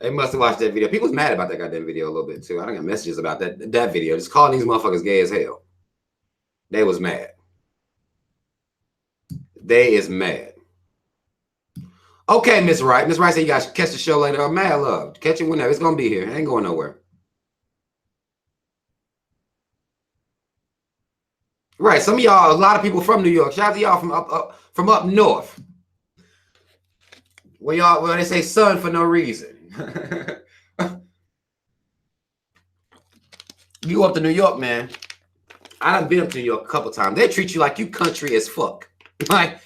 They must have watched that video. People was mad about that goddamn video a little bit too. I got messages about that video. Just calling these motherfuckers gay as hell. They was mad. They is mad. Okay, Miss Wright. Miss Wright said you guys catch the show later. I'm mad love. Catch it whenever. It's gonna be here. It ain't going nowhere. Right. Some of y'all, a lot of people from New York. Shout out to y'all from up north. Where they say sun for no reason. You go up to New York, man. I done been up to New York a couple times. They treat you like you country as fuck. Like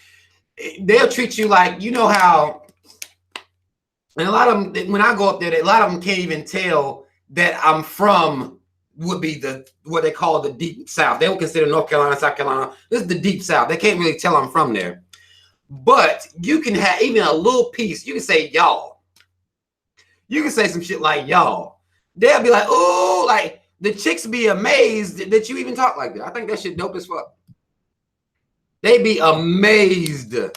they'll treat you like, you know how, and a lot of them, when I go up there, a lot of them can't even tell that I'm from would be what they call the deep south. They would consider North Carolina, South Carolina. This is the deep south. They can't really tell I'm from there. But you can have even a little piece. You can say y'all. You can say some shit like y'all. They'll be like, oh, like the chicks be amazed that you even talk like that. I think that shit dope as fuck. They be amazed. The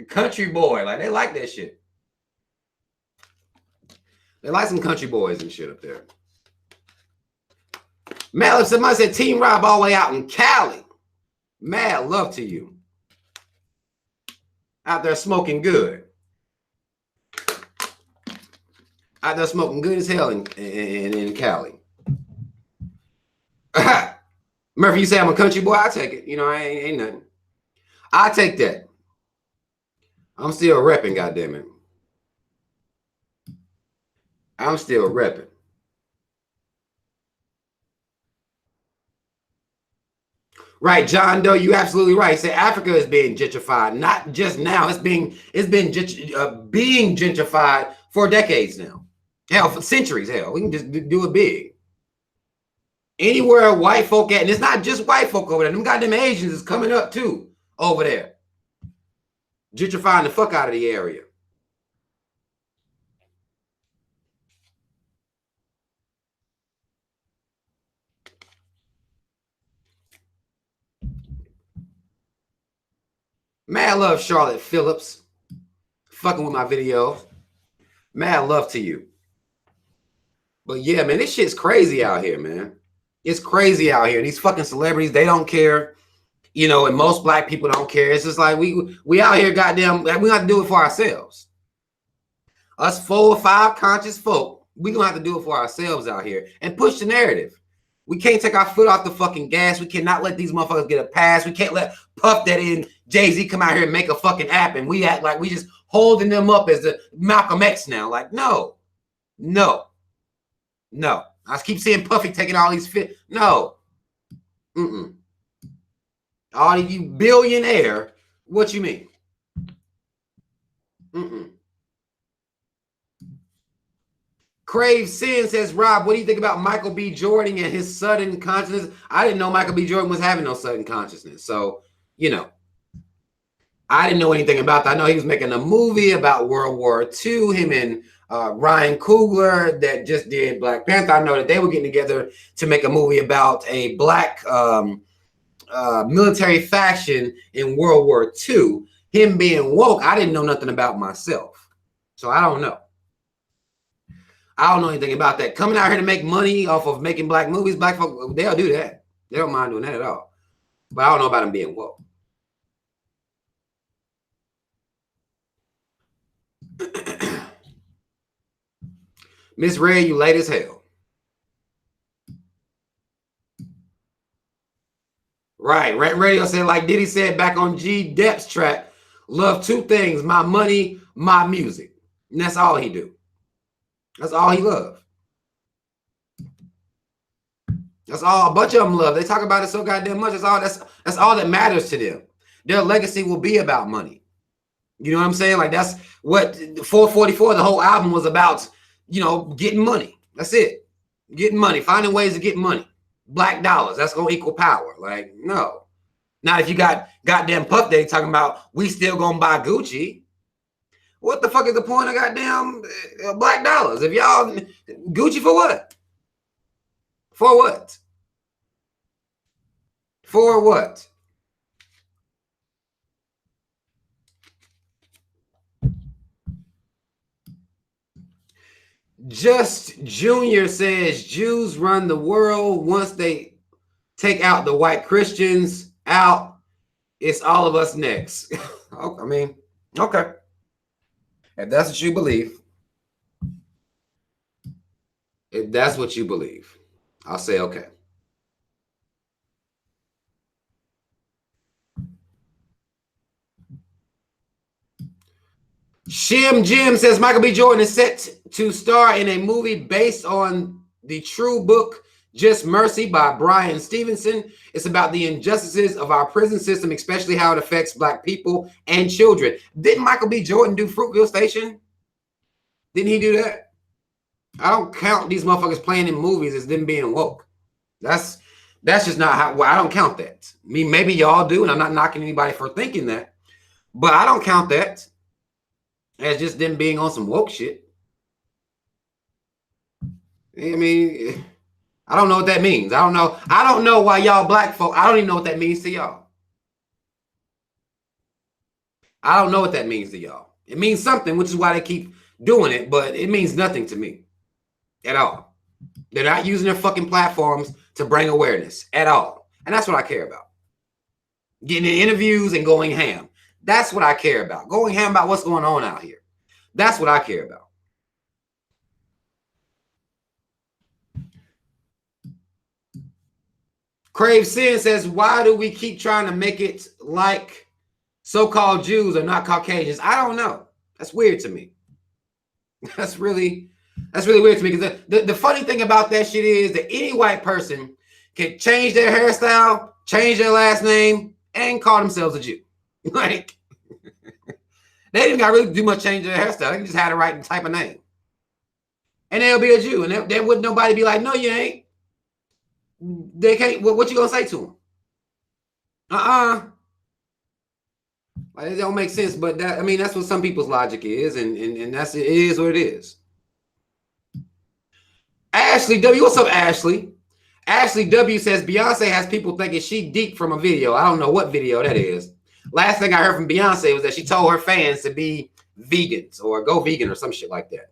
country boy, like they like that shit. They like some country boys and shit up there. Mad, if somebody said Team Rob all the way out in Cali. Mad love to you. Out there smoking good. Out there smoking good as hell in Cali. Murphy, you say I'm a country boy? I take it. You know, I ain't nothing. I take that. I'm still repping, goddammit. I'm still repping. Right, John Doe, you absolutely right. Say Africa is being gentrified, not just now. It's being gentrified for decades now. Hell, for centuries. Hell, we can just do it big. Anywhere white folk at, and it's not just white folk over there. Them goddamn Asians is coming up too over there, gentrifying the fuck out of the area. Mad love, Charlotte Phillips. Fucking with my videos. Mad love to you. But yeah, man, this shit's crazy out here, man. It's crazy out here. These fucking celebrities, they don't care. You know, and most black people don't care. It's just like we out here, goddamn, we have to do it for ourselves. Us 4 or 5 conscious folk, we gonna have to do it for ourselves out here and push the narrative. We can't take our foot off the fucking gas. We cannot let these motherfuckers get a pass. We can't let Puff Daddy and Jay-Z come out here and make a fucking app and we act like we just holding them up as the Malcolm X now. Like, no. I keep seeing Puffy taking all these fit. No. All of you billionaire, what you mean? Crave Sin says, Rob, what do you think about Michael B. Jordan and his sudden consciousness? I didn't know Michael B. Jordan was having no sudden consciousness. So, you know, I didn't know anything about that. I know he was making a movie about World War II, him and Ryan Coogler that just did Black Panther. I know that they were getting together to make a movie about a black military faction in World War II. Him being woke, I didn't know nothing about myself. So I don't know. I don't know anything about that. Coming out here to make money off of making black movies, black folk, they'll do that. They don't mind doing that at all. But I don't know about him being woke. Miss Ray, you late as hell. Right. Rant Radio said, like Diddy said back on G Dep's track, love 2 things, my money, my music. And that's all he do. That's all he loves. That's all a bunch of them love. They talk about it so goddamn much. That's all that matters to them. Their legacy will be about money. You know what I'm saying? Like that's what 444, the whole album was about, you know, getting money. That's it. Getting money, finding ways to get money. Black dollars, that's gonna equal power. Like, no. Now, if you got goddamn Puff Daddy talking about we still gonna buy Gucci, what the fuck is the point of goddamn black dollars? If y'all Gucci for what? For what? For what? Just Junior says Jews run the world. Once they take out the white Christians out, it's all of us next. I mean, okay. If that's what you believe, if that's what you believe, I'll say okay. Shim Jim says Michael B. Jordan is set to star in a movie based on the true book Just Mercy by Brian Stevenson. It's about the injustices of our prison system, especially how it affects black people and children. Didn't Michael B. Jordan do Fruitvale Station? Didn't he do that? I don't count these motherfuckers playing in movies as them being woke. That's just not how. Well, I don't count that. I mean, maybe y'all do, and I'm not knocking anybody for thinking that, but I don't count that as just them being on some woke shit. I mean, I don't know what that means. I don't know why y'all black folk. I don't even know what that means to y'all. I don't know what that means to y'all. It means something, which is why they keep doing it, but it means nothing to me at all. They're not using their fucking platforms to bring awareness at all. And that's what I care about. Getting in interviews and going ham. That's what I care about. Going ham about what's going on out here. That's what I care about. Crave Sin says, why do we keep trying to make it like so-called Jews are not Caucasians? I don't know. That's weird to me. That's really weird to me, because the funny thing about that shit is that any white person can change their hairstyle, change their last name, and call themselves a Jew. Like, they didn't got really do much change their hairstyle. They just had the right type of name, and they'll be a Jew, and there wouldn't nobody be like, no, you ain't. They can't. What you gonna say to them? Like, it don't make sense. But that, I mean, that's what some people's logic is, and that's it is what it is. Ashley W, what's up, Ashley? Ashley W says Beyonce has people thinking she deep from a video. I don't know what video that is. Last thing I heard from Beyonce was that she told her fans to be vegans or go vegan or some shit like that.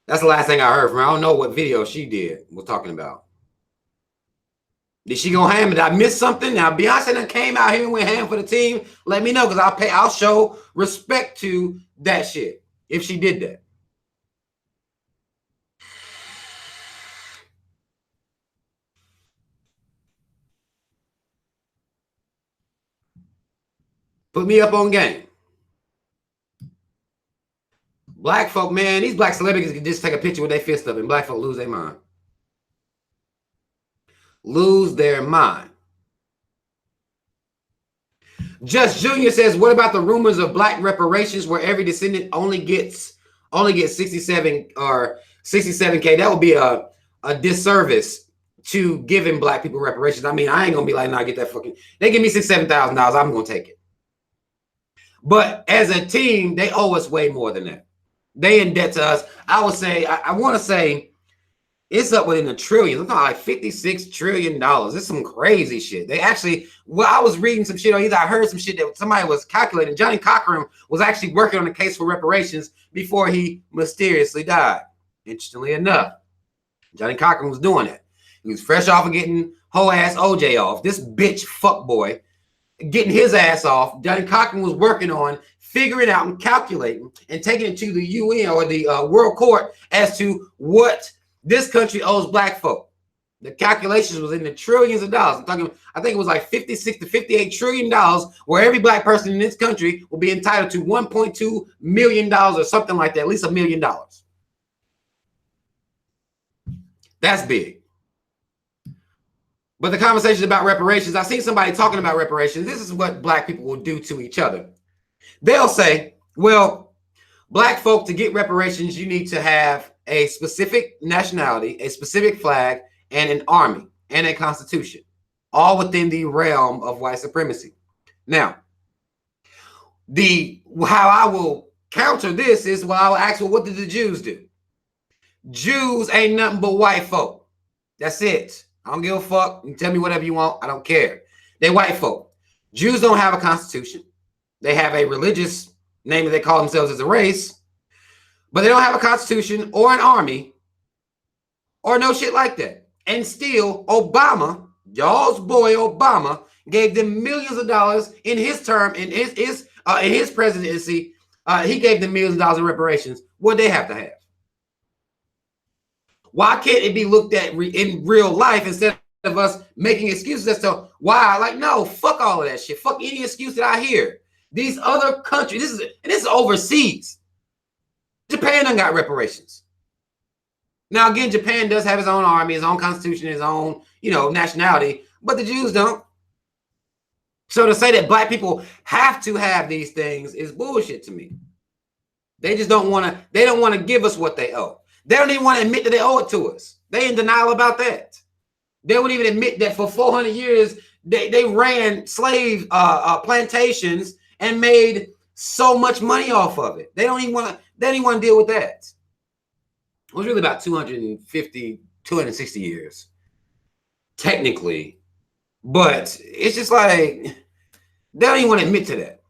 That's the last thing I heard from her. I don't know what video she was talking about. Did she go ham? Did I miss something? Now Beyonce done came out here and went ham for the team. Let me know, because I'll show respect to that shit if she did that. Put me up on game. Black folk, man, these black celebrities can just take a picture with their fist up and black folk lose their mind. Lose their mind. Just Junior says, what about the rumors of black reparations where every descendant only gets 67 or 67K? That would be a disservice to giving black people reparations. I mean, I ain't gonna be like, nah, get that fucking, they give me $6,000, $7,000, I'm gonna take it. But as a team, they owe us way more than that. They in debt to us. I would say, I want to say it's up within the trillions. I'm talking like $56 trillion. It's some crazy shit. They actually, well, I was reading some shit, or either I heard some shit that somebody was calculating. Johnny Cochran was actually working on a case for reparations before he mysteriously died. Interestingly enough, Johnny Cochran was doing it. He was fresh off of getting whole ass OJ off. This bitch fuckboy getting his ass off. Johnny Cochran was working on figuring out and calculating and taking it to the UN or the World Court as to what this country owes black folk. The calculations was in the trillions of dollars. I think it was like 56 to 58 trillion dollars, where every black person in this country will be entitled to $1.2 million or something like that, at least $1 million. That's big. But the conversation about reparations, I've seen somebody talking about reparations. This is what black people will do to each other. They'll say, well, black folk, to get reparations, you need to have a specific nationality, a specific flag, and an army, and a constitution. all within the realm of white supremacy. Now, how I will counter this is, well, I'll ask, well, what did the Jews do? Jews ain't nothing but white folk. That's it. I don't give a fuck. You can tell me whatever you want. I don't care. They white folk. Jews don't have a constitution. They have a religious name that they call themselves as a race, but they don't have a constitution or an army or no shit like that. And still, Obama, y'all's boy Obama, gave them millions of dollars in his term, in his presidency. He gave them millions of dollars in reparations. What they have to have? Why can't it be looked at in real life instead of us making excuses as to why? Like, no, fuck all of that shit. Fuck any excuse that I hear. These other countries, this is overseas. Japan done got reparations. Now, again, Japan does have his own army, his own constitution, his own, nationality, but the Jews don't. So to say that black people have to have these things is bullshit to me. They just don't want to give us what they owe. They don't even want to admit that they owe it to us. They in denial about that. They won't even admit that for 400 years, they ran slave plantations and made so much money off of it. They don't even want to deal with that. It was really about 250, 260 years, technically. But it's just like, they don't even want to admit to that.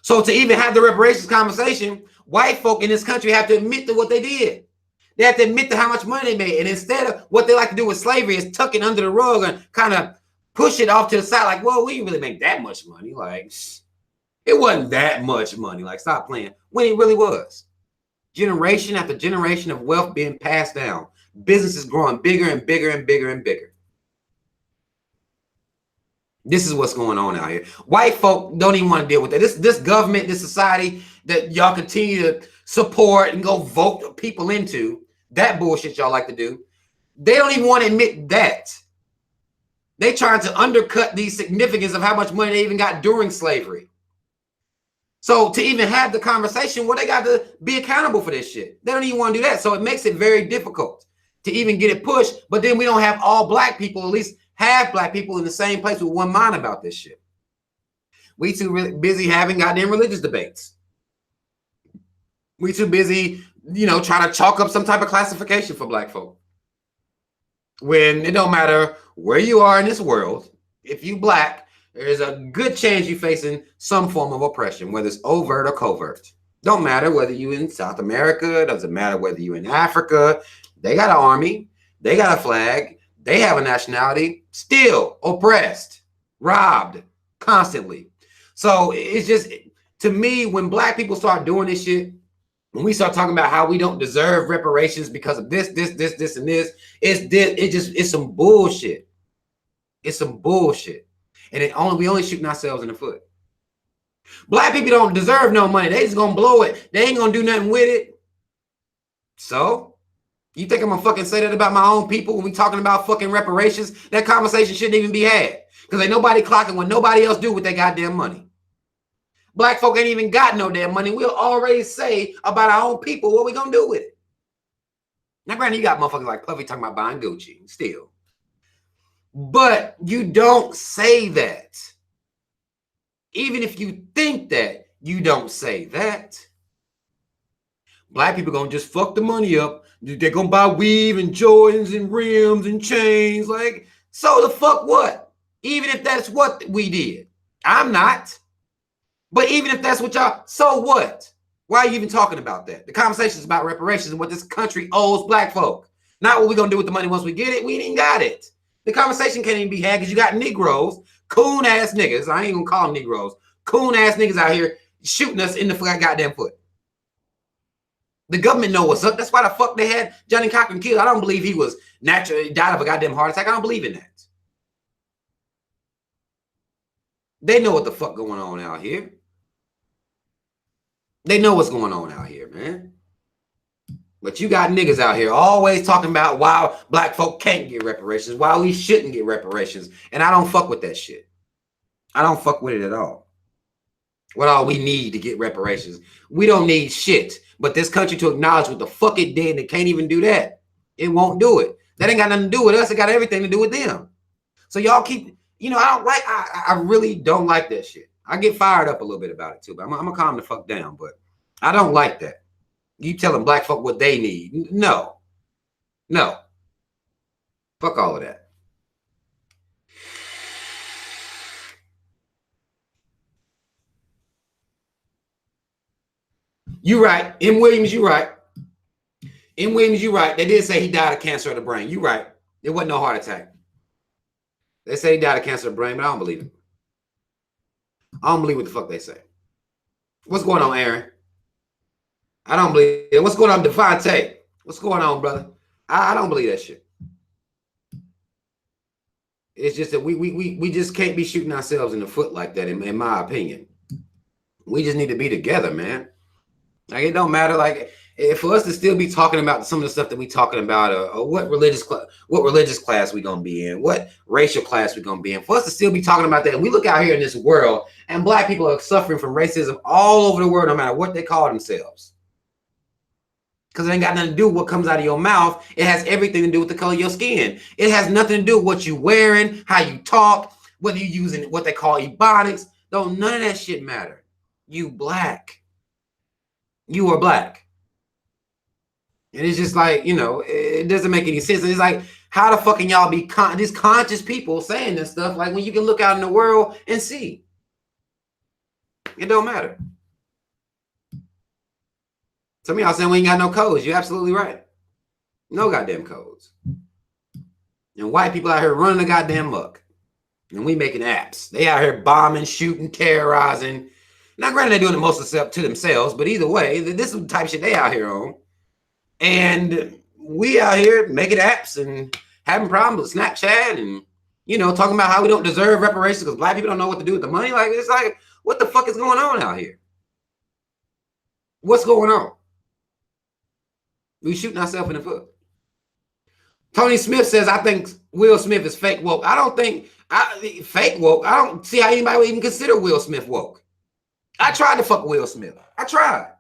So to even have the reparations conversation, white folk in this country have to admit to what they did. They have to admit to how much money they made. And instead of what they like to do with slavery is tuck it under the rug and kind of push it off to the side. Like, well, we didn't really make that much money. Like, it wasn't that much money. Like, stop playing. When it really was. Generation after generation of wealth being passed down. Businesses growing bigger and bigger and bigger and bigger. This is what's going on out here. White folk don't even want to deal with that. This government, this society that y'all continue to support and go vote people into, that bullshit y'all like to do, they don't even want to admit that. They trying to undercut the significance of how much money they even got during slavery. So to even have the conversation, well, they got to be accountable for this shit. They don't even want to do that. So it makes it very difficult to even get it pushed. But then we don't have all black people, at least half black people, in the same place with one mind about this shit. We too really busy having goddamn religious debates. We too busy, trying to chalk up some type of classification for black folk. When it don't matter where you are in this world, if you black, there's a good chance you're facing some form of oppression, whether it's overt or covert. Don't matter whether you in South America, doesn't matter whether you in Africa. They got an army, they got a flag, they have a nationality, still oppressed, robbed constantly. So it's just, to me, when black people start doing this shit, when we start talking about how we don't deserve reparations because of this, and this, it's some bullshit. It's some bullshit. And we only shooting ourselves in the foot. Black people don't deserve no money. They just gonna blow it. They ain't gonna do nothing with it. So, you think I'm gonna fucking say that about my own people when we talking about fucking reparations? That conversation shouldn't even be had. Because ain't nobody clocking what nobody else do with their goddamn money. Black folk ain't even got no damn money. We'll already say about our own people what we gonna do with it. Now, granted, you got motherfuckers like Puffy talking about buying Gucci still. But you don't say that. Even if you think that, you don't say that. Black people gonna just fuck the money up. They're gonna buy weave and Jordans and rims and chains. Like, so the fuck what? Even if that's what we did. I'm not. But even if that's what y'all, so what? Why are you even talking about that? The conversation is about reparations and what this country owes black folk. Not what we're going to do with the money once we get it. We ain't got it. The conversation can't even be had because you got Negroes, coon-ass niggas. I ain't going to call them Negroes. Coon-ass niggas out here shooting us in the goddamn foot. The government know what's up. That's why the fuck they had Johnny Cochran killed. I don't believe he was naturally died of a goddamn heart attack. I don't believe in that. They know what the fuck going on out here. They know what's going on out here, man. But you got niggas out here always talking about why black folk can't get reparations, why we shouldn't get reparations. And I don't fuck with that shit. I don't fuck with it at all. What all we need to get reparations? We don't need shit. But this country to acknowledge what the fuck it did, and it can't even do that. It won't do it. That ain't got nothing to do with us. It got everything to do with them. So y'all keep You know, I don't like. I really don't like that shit. I get fired up a little bit about it too, but I'm gonna calm the fuck down. But I don't like that. You telling black folk what they need? No, no. Fuck all of that. You right. M. Williams, you right. M. Williams, you right. They did say he died of cancer of the brain. You right. It wasn't no heart attack. They say he died of cancer of the brain, but I don't believe it. I don't believe what the fuck they say. What's going on, Aaron? I don't believe it. What's going on, Devontae? What's going on, brother? I don't believe that shit. It's just that we just can't be shooting ourselves in the foot like that, in my opinion. We just need to be together, man. Like, it don't matter. Like, for us to still be talking about some of the stuff that we talking about, or what religious class we gonna be in, what racial class we gonna be in, for us to still be talking about that, and we look out here in this world, and black people are suffering from racism all over the world, no matter what they call themselves. Because it ain't got nothing to do with what comes out of your mouth. It has everything to do with the color of your skin. It has nothing to do with what you wearing, how you talk, whether you're using what they call ebonics. Don't none of that shit matter. You black. You are black. And it's just like, you know, it doesn't make any sense. And it's like, how the fuck can y'all be these conscious people saying this stuff? Like, when you can look out in the world and see. It don't matter. Some of y'all saying we ain't got no codes. You're absolutely right. No goddamn codes. And white people out here running the goddamn muck. And we making apps. They out here bombing, shooting, terrorizing. Now, granted, they're doing it most to themselves, but either way, this is the type of shit they out here on. And we out here making apps and having problems with Snapchat and, you know, talking about how we don't deserve reparations because black people don't know what to do with the money. Like, it's like, what the fuck is going on out here? What's going on? We shooting ourselves in the foot. Tony Smith says, I think Will Smith is fake woke. I don't think fake woke. I don't see how anybody would even consider Will Smith woke. I tried to fuck Will Smith. I tried.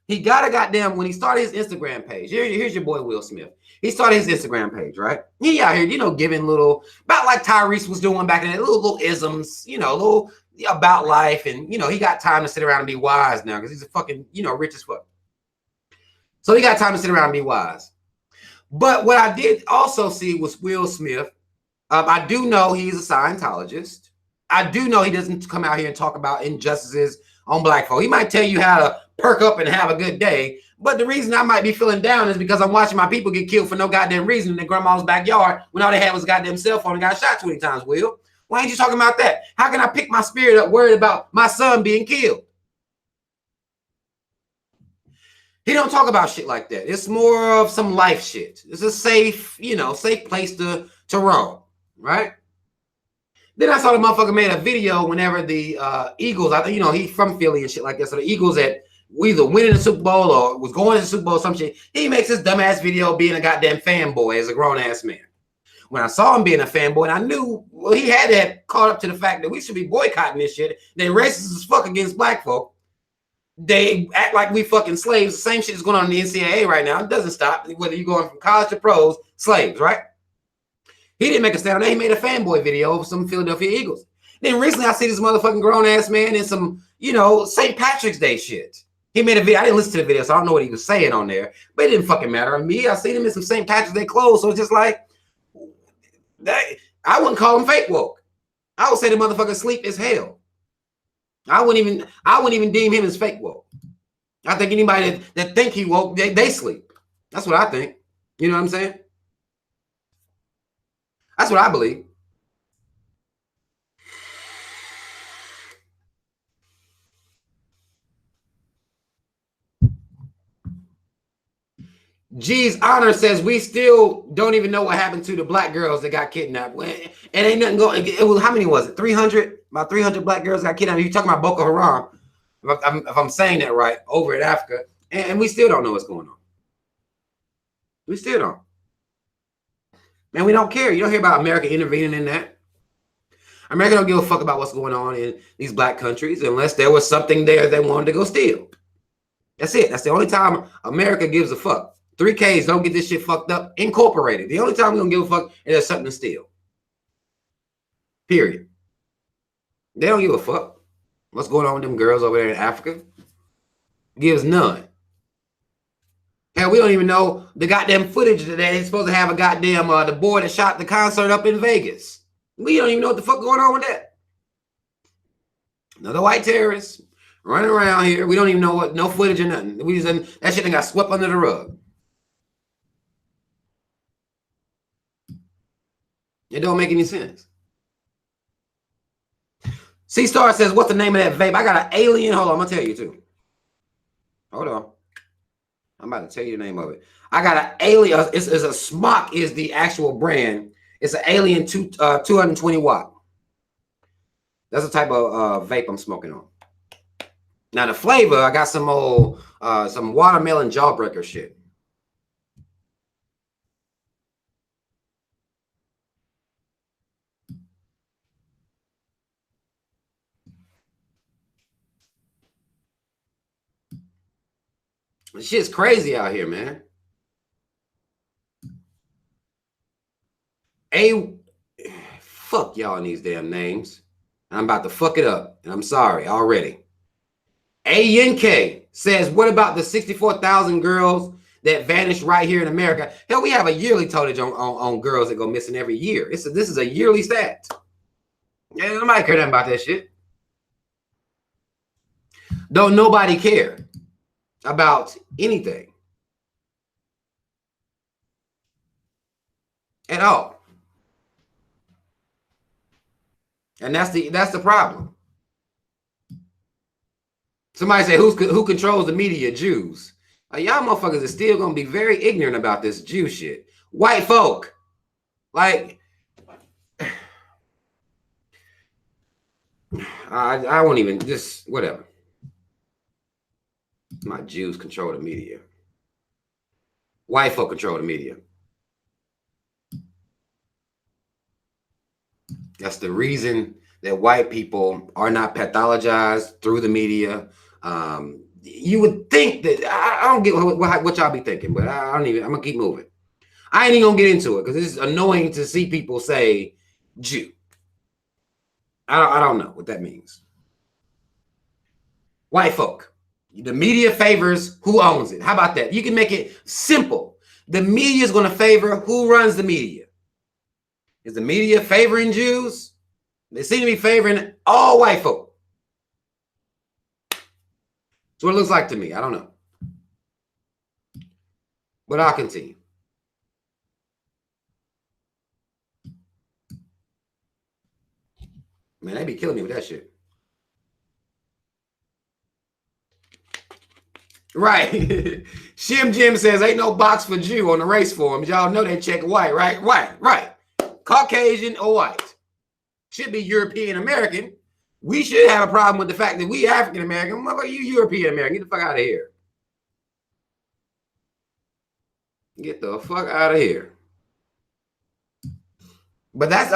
He got a goddamn, when he started his Instagram page, here's your boy Will Smith. He started his Instagram page, right? He out here, you know, giving little, about like Tyrese was doing back in the little isms, you know, little about life. And, you know, he got time to sit around and be wise now because he's a fucking, you know, rich as fuck. So he got time to sit around and be wise. But what I did also see was Will Smith. I do know he's a Scientologist. I do know he doesn't come out here and talk about injustices on black folk. He might tell you how to perk up and have a good day. But the reason I might be feeling down is because I'm watching my people get killed for no goddamn reason in their grandma's backyard when all they had was a goddamn cell phone and got shot 20 times, Will. Why ain't you talking about that? How can I pick my spirit up worried about my son being killed? He don't talk about shit like that. It's more of some life shit. It's a safe, you know, safe place to roam, right? Then I saw the motherfucker made a video whenever the Eagles, you know, he's from Philly and shit like that. So the Eagles that either winning the Super Bowl or was going to the Super Bowl or some shit, he makes this dumbass video being a goddamn fanboy as a grown-ass man. When I saw him being a fanboy, and I knew, well, he had to have caught up to the fact that we should be boycotting this shit. They're racist as fuck against black folk. They act like we fucking slaves. The same shit is going on in the NCAA right now. It doesn't stop. Whether you're going from college to pros, slaves, right? He didn't make a stand on that. He made a fanboy video of some Philadelphia Eagles. Then recently I see this motherfucking grown-ass man in some, you know, St. Patrick's Day shit. He made a video. I didn't listen to the video, so I don't know what he was saying on there. But it didn't fucking matter to me. I seen him in some St. Patrick's Day clothes. So it's just like, I wouldn't call him fake woke. I would say the motherfucker sleep as hell. I wouldn't even deem him as fake woke. I think anybody that think he woke, they sleep. That's what I think. You know what I'm saying? That's what I believe. G's Honor says we still don't even know what happened to the black girls that got kidnapped. It ain't nothing going. It was, how many was it? 300. About 300 black girls got kidnapped. You're talking about Boko Haram, if I'm saying that right, over in Africa, and we still don't know what's going on. We still don't. And we don't care. You don't hear about America intervening in that. America don't give a fuck about what's going on in these black countries unless there was something there they wanted to go steal. That's it. That's the only time America gives a fuck. 3Ks don't get this shit fucked up. Incorporated. The only time we don't give a fuck is there's something to steal. Period. They don't give a fuck what's going on with them girls over there in Africa. Gives none. Hell, we don't even know the goddamn footage that they're supposed to have a goddamn the boy that shot the concert up in Vegas. We don't even know what the fuck going on with that. Another white terrorist running around here. We don't even know what, no footage or nothing. We just, that shit got swept under the rug. It don't make any sense. C-Star says, what's the name of that vape? I got an alien. Hold on, I'm going to tell you too. Hold on. I'm about to tell you the name of it. I got an alien. It's a Smock is the actual brand. It's an alien 220 watt. That's the type of vape I'm smoking on. Now the flavor, I got some old, some watermelon jawbreaker shit. This shit's crazy out here, man. Fuck y'all in these damn names. I'm about to fuck it up, and I'm sorry already. ANK says, what about the 64,000 girls that vanished right here in America? Hell, we have a yearly tonnage on girls that go missing every year. This is a yearly stat. Yeah, nobody care nothing about that shit. Don't nobody care about anything at all. And that's the problem. Somebody say, who controls the media? Jews. Y'all motherfuckers are still gonna be very ignorant about this Jew shit. White folk, like, I won't even, just whatever. My Jews control the media. White folk control the media. That's the reason that white people are not pathologized through the media. You would think that I don't get what y'all be thinking, but I don't even. I'm gonna keep moving. I ain't even gonna get into it because it's annoying to see people say Jew. I don't know what that means. White folk. The media favors who owns it. How about that? You can make it simple. The media is going to favor who runs the media. Is the media favoring Jews? They seem to be favoring all white folk. That's what it looks like to me. I don't know. But I'll continue. Man, they be killing me with that shit. Right. Shim Jim says, ain't no box for Jew on the race forums. Y'all know they check white, right? Right. Caucasian or white. Should be European American. We should have a problem with the fact that we African American. Motherfucker, you European American. Get the fuck out of here. Get the fuck out of here. But that's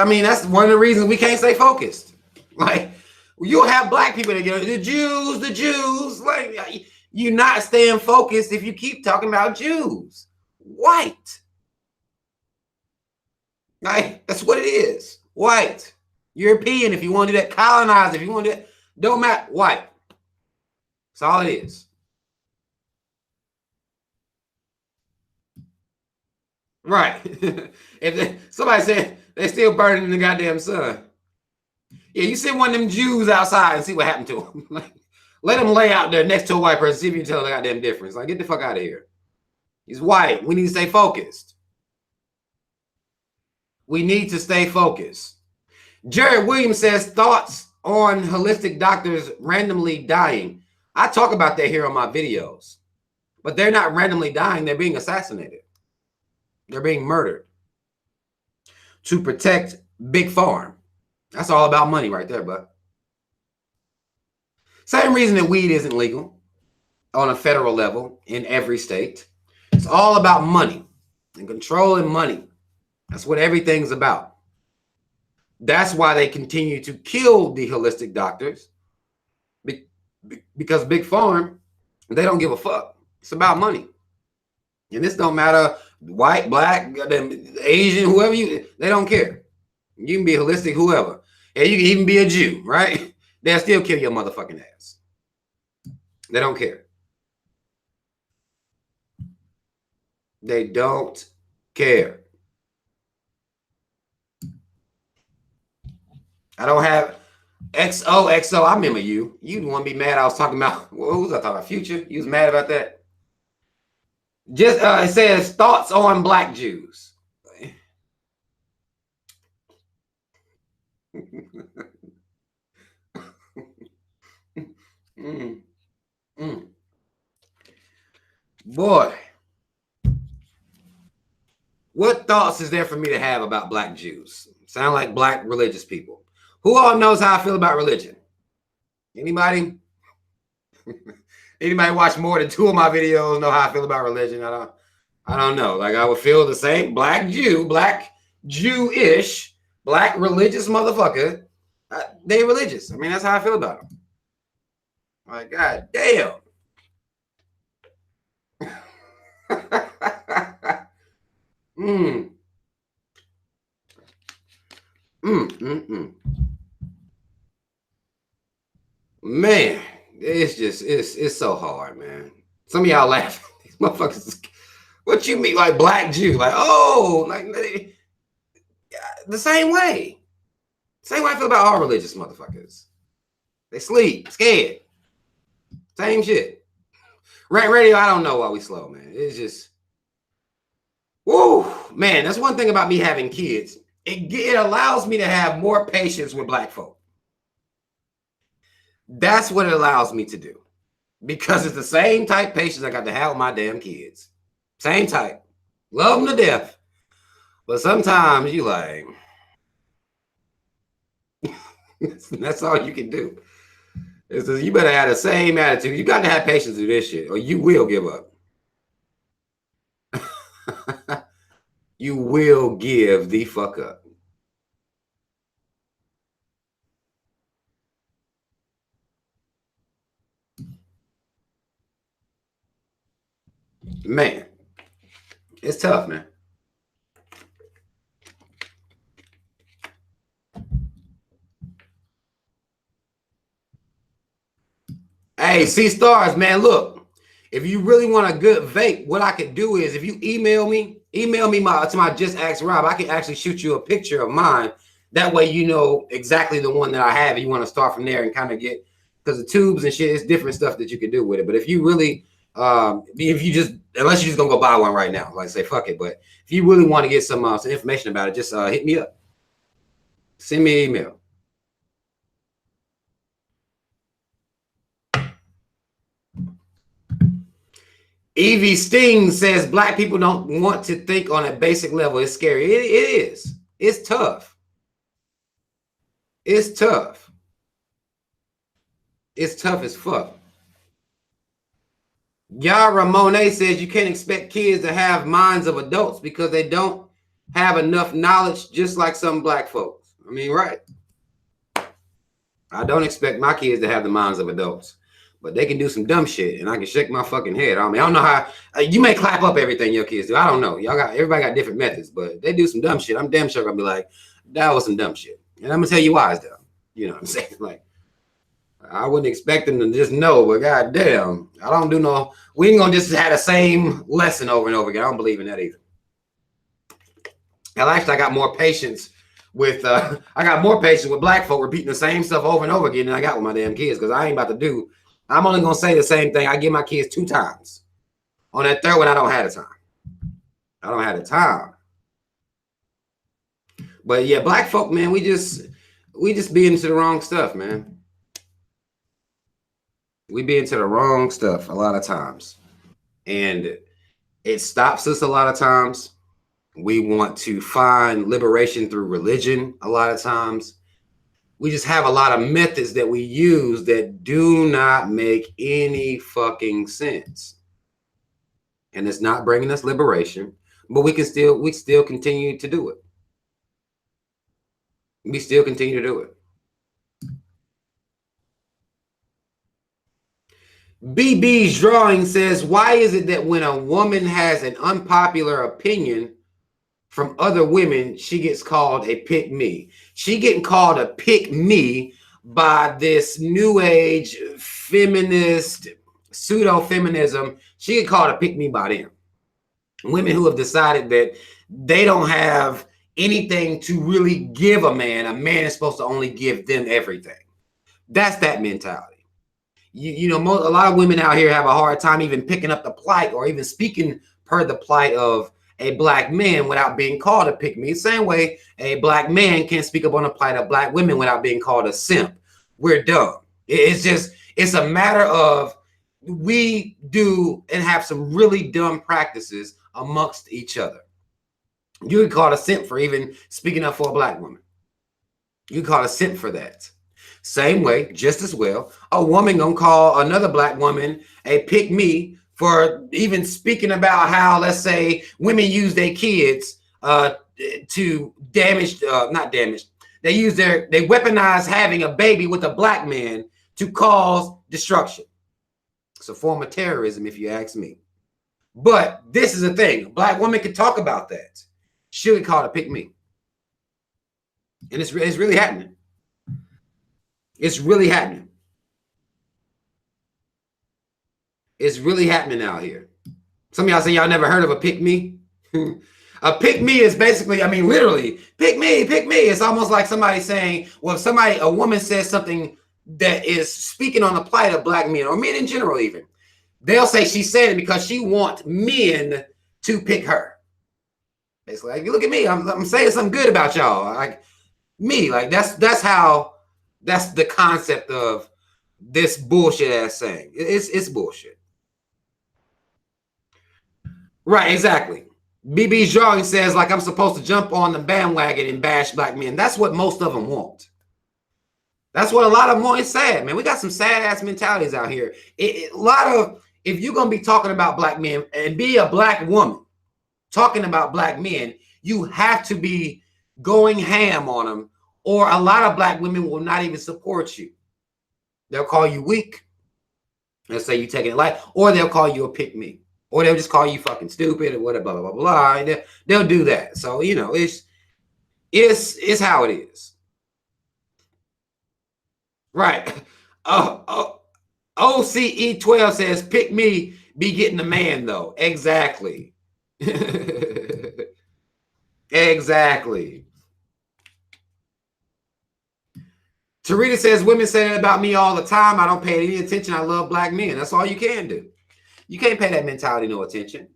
one of the reasons we can't stay focused. Like, you'll have black people that get the Jews. Like, you're not staying focused if you keep talking about Jews. White. Like, that's what it is. White. European, if you want to do that. Colonized, if you want to do that. Don't matter. White. That's all it is. Right. If somebody said they're still burning in the goddamn sun. Yeah, you send one of them Jews outside and see what happened to them. Like, let them lay out there next to a white person, see if you can tell the goddamn difference. Like, get the fuck out of here. He's white. We need to stay focused. We need to stay focused. Jared Williams says, thoughts on holistic doctors randomly dying. I talk about that here on my videos. But they're not randomly dying. They're being assassinated. They're being murdered to protect Big Pharma. That's all about money right there, bud. Same reason that weed isn't legal on a federal level in every state. It's all about money and controlling money. That's what everything's about. That's why they continue to kill the holistic doctors, because Big Pharma, they don't give a fuck. It's about money. And this don't matter white, black, Asian, whoever they don't care. You can be holistic, whoever. And you can even be a Jew, right? They'll still kill your motherfucking ass. They don't care. They don't care. I don't have XOXO. I remember you. You want to be mad. I was talking about, what was I talking about? Future? You was mad about that? Just it says thoughts on black Jews. mm, mm. Boy, what thoughts is there for me to have about black Jews? Sound like black religious people. Who all knows how I feel about religion? Anybody? Anybody watch more than 2 of my videos know how I feel about religion? I don't know. Like I would feel the same. Black Jew, black Jewish, black religious motherfucker. They religious. I mean, that's how I feel about them. Like, God damn. Man, it's so hard, man. Some of y'all laughing. These motherfuckers. What you mean, like black Jew? Like, oh, like the same way. Same way I feel about all religious motherfuckers. They sleep, scared. Same shit. Rant radio, I don't know why we slow, man. It's just, woo, man. That's one thing about me having kids. It allows me to have more patience with black folk. That's what it allows me to do. Because it's the same type patience I got to have with my damn kids. Same type. Love them to death. But sometimes you like, that's all you can do. It's just, you better have the same attitude. You got to have patience to do this shit, or you will give up. You will give the fuck up. Man, it's tough, man. Hey, C-Stars, man, look. If you really want a good vape, what I could do is if you email me to my Just Ask Rob, I can actually shoot you a picture of mine. That way you know exactly the one that I have. You want to start from there and kind of get, because the tubes and shit, it's different stuff that you can do with it. But if you really, if you just, unless you're just gonna go buy one right now, like say fuck it. But if you really want to get some information about it, just hit me up. Send me an email. Evie Sting says black people don't want to think on a basic level. It's scary. It is. It's tough. It's tough. It's tough as fuck. Yara Monet says you can't expect kids to have minds of adults because they don't have enough knowledge, just like some black folks. I mean, right. I don't expect my kids to have the minds of adults, but they can do some dumb shit, and I can shake my fucking head. I mean, I don't know how you may clap up everything your kids do. I don't know. Everybody got different methods, but they do some dumb shit. I'm damn sure gonna be like, that was some dumb shit, and I'm gonna tell you why it's dumb. You know what I'm saying? Like, I wouldn't expect them to just know, but goddamn, I don't do no. We ain't gonna just have the same lesson over and over again. I don't believe in that either. Hell, actually, I got more patience with black folk repeating the same stuff over and over again than I got with my damn kids, because I ain't about to do. I'm only gonna say the same thing. I give my kids 2 times. On that third one, I don't have the time. I don't have the time. But yeah, black folk, man, we just be into the wrong stuff, man. We be into the wrong stuff a lot of times, and it stops us a lot of times. We want to find liberation through religion a lot of times. We just have a lot of methods that we use that do not make any fucking sense. And it's not bringing us liberation, but we still continue to do it. We still continue to do it. BB's drawing says, why is it that when a woman has an unpopular opinion, from other women, she gets called a pick me. She getting called a pick me by this new age feminist pseudo feminism. She get called a pick me by them. Women who have decided that they don't have anything to really give a man. A man is supposed to only give them everything. That's that mentality. You know, a lot of women out here have a hard time even picking up the plight or even speaking per the plight of a black man without being called a pick me. Same way a black man can't speak up on the plight of black women without being called a simp. We're dumb. It's a matter of we do and have some really dumb practices amongst each other. You can call a simp for even speaking up for a black woman. You can call a simp for that. Same way, just as well, a woman gonna call another black woman a pick me for even speaking about how, let's say, women use their kids to damage, not damage. They weaponize having a baby with a black man to cause destruction. It's a form of terrorism, if you ask me. But this is the thing: a black woman can talk about that. She'll get called a pick me, and it's really happening. It's really happening. It's really happening out here. Some of y'all say y'all never heard of a pick me. A pick me is basically, I mean, literally, pick me, pick me. It's almost like somebody saying, well, if a woman says something that is speaking on the plight of black men or men in general, even, they'll say she's saying it because she wants men to pick her. Basically, like, look at me, I'm saying something good about y'all. Like me, like that's the concept of this bullshit ass saying. It's bullshit. Right, exactly. BB's drawing says, like, I'm supposed to jump on the bandwagon and bash black men. That's what most of them want. That's what a lot of them want. It's sad, man. We got some sad ass mentalities out here. A lot of, if you're going to be talking about black men and be a black woman talking about black men, you have to be going ham on them, or a lot of black women will not even support you. They'll call you weak. They'll say you're taking it light, or they'll call you a pick me. Or they'll just call you fucking stupid or whatever, blah, blah, blah, blah. They'll do that. So, you know, it's how it is. Right. OCE12 says, pick me, be getting the man, though. Exactly. Exactly. Tarita says, women say that about me all the time. I don't pay any attention. I love black men. That's all you can do. You can't pay that mentality no attention.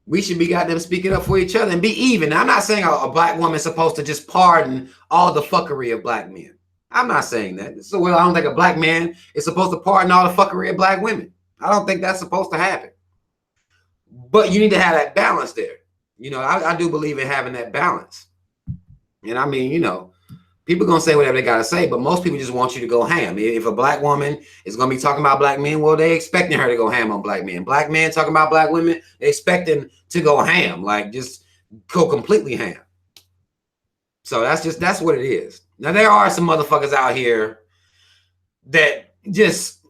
We should be goddamn speaking up for each other and be even. I'm not saying a black woman's supposed to just pardon all the fuckery of black men. I'm not saying that. So, well, I don't think a black man is supposed to pardon all the fuckery of black women. I don't think that's supposed to happen. But you need to have that balance there. You know, I do believe in having that balance. And I mean, you know, people going to say whatever they got to say, but most people just want you to go ham. If a black woman is going to be talking about black men, well, they expecting her to go ham on black men. Black men talking about black women, they expecting to go ham, like just go completely ham. So that's what it is. Now, there are some motherfuckers out here that just,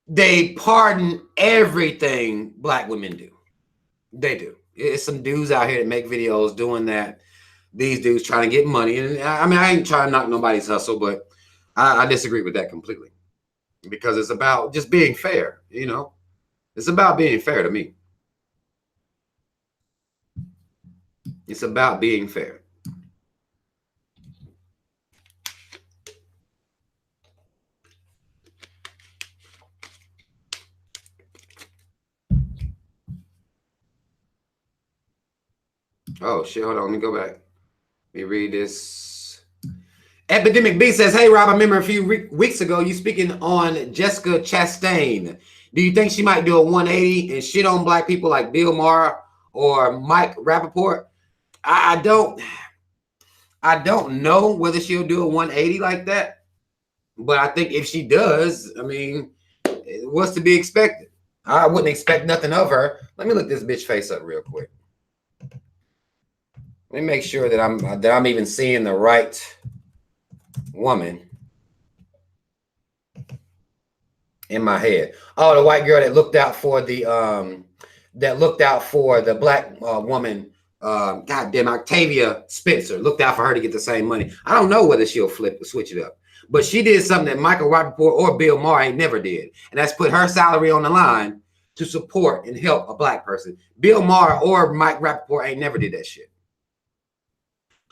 they pardon everything black women do. They do. It's some dudes out here that make videos doing that. These dudes trying to get money. And I mean, I ain't trying to knock nobody's hustle, but I disagree with that completely. Because it's about just being fair, you know? It's about being fair to me. It's about being fair. Oh, shit, hold on, let me go back. Let me read this. Epidemic B says, hey, Rob, I remember a few weeks ago you speaking on Jessica Chastain. Do you think she might do a 180 and shit on black people like Bill Maher or Mike Rappaport? I don't know whether she'll do a 180 like that. But I think if she does, I mean, what's to be expected? I wouldn't expect nothing of her. Let me look this bitch face up real quick. Let me make sure that I'm even seeing the right woman. in my head. Oh, the white girl that looked out for the black woman. God damn, Octavia Spencer looked out for her to get the same money. I don't know whether she'll switch it up, but she did something that Michael Rappaport or Bill Maher ain't never did, and that's put her salary on the line to support and help a black person. Bill Maher or Mike Rappaport ain't never did that shit.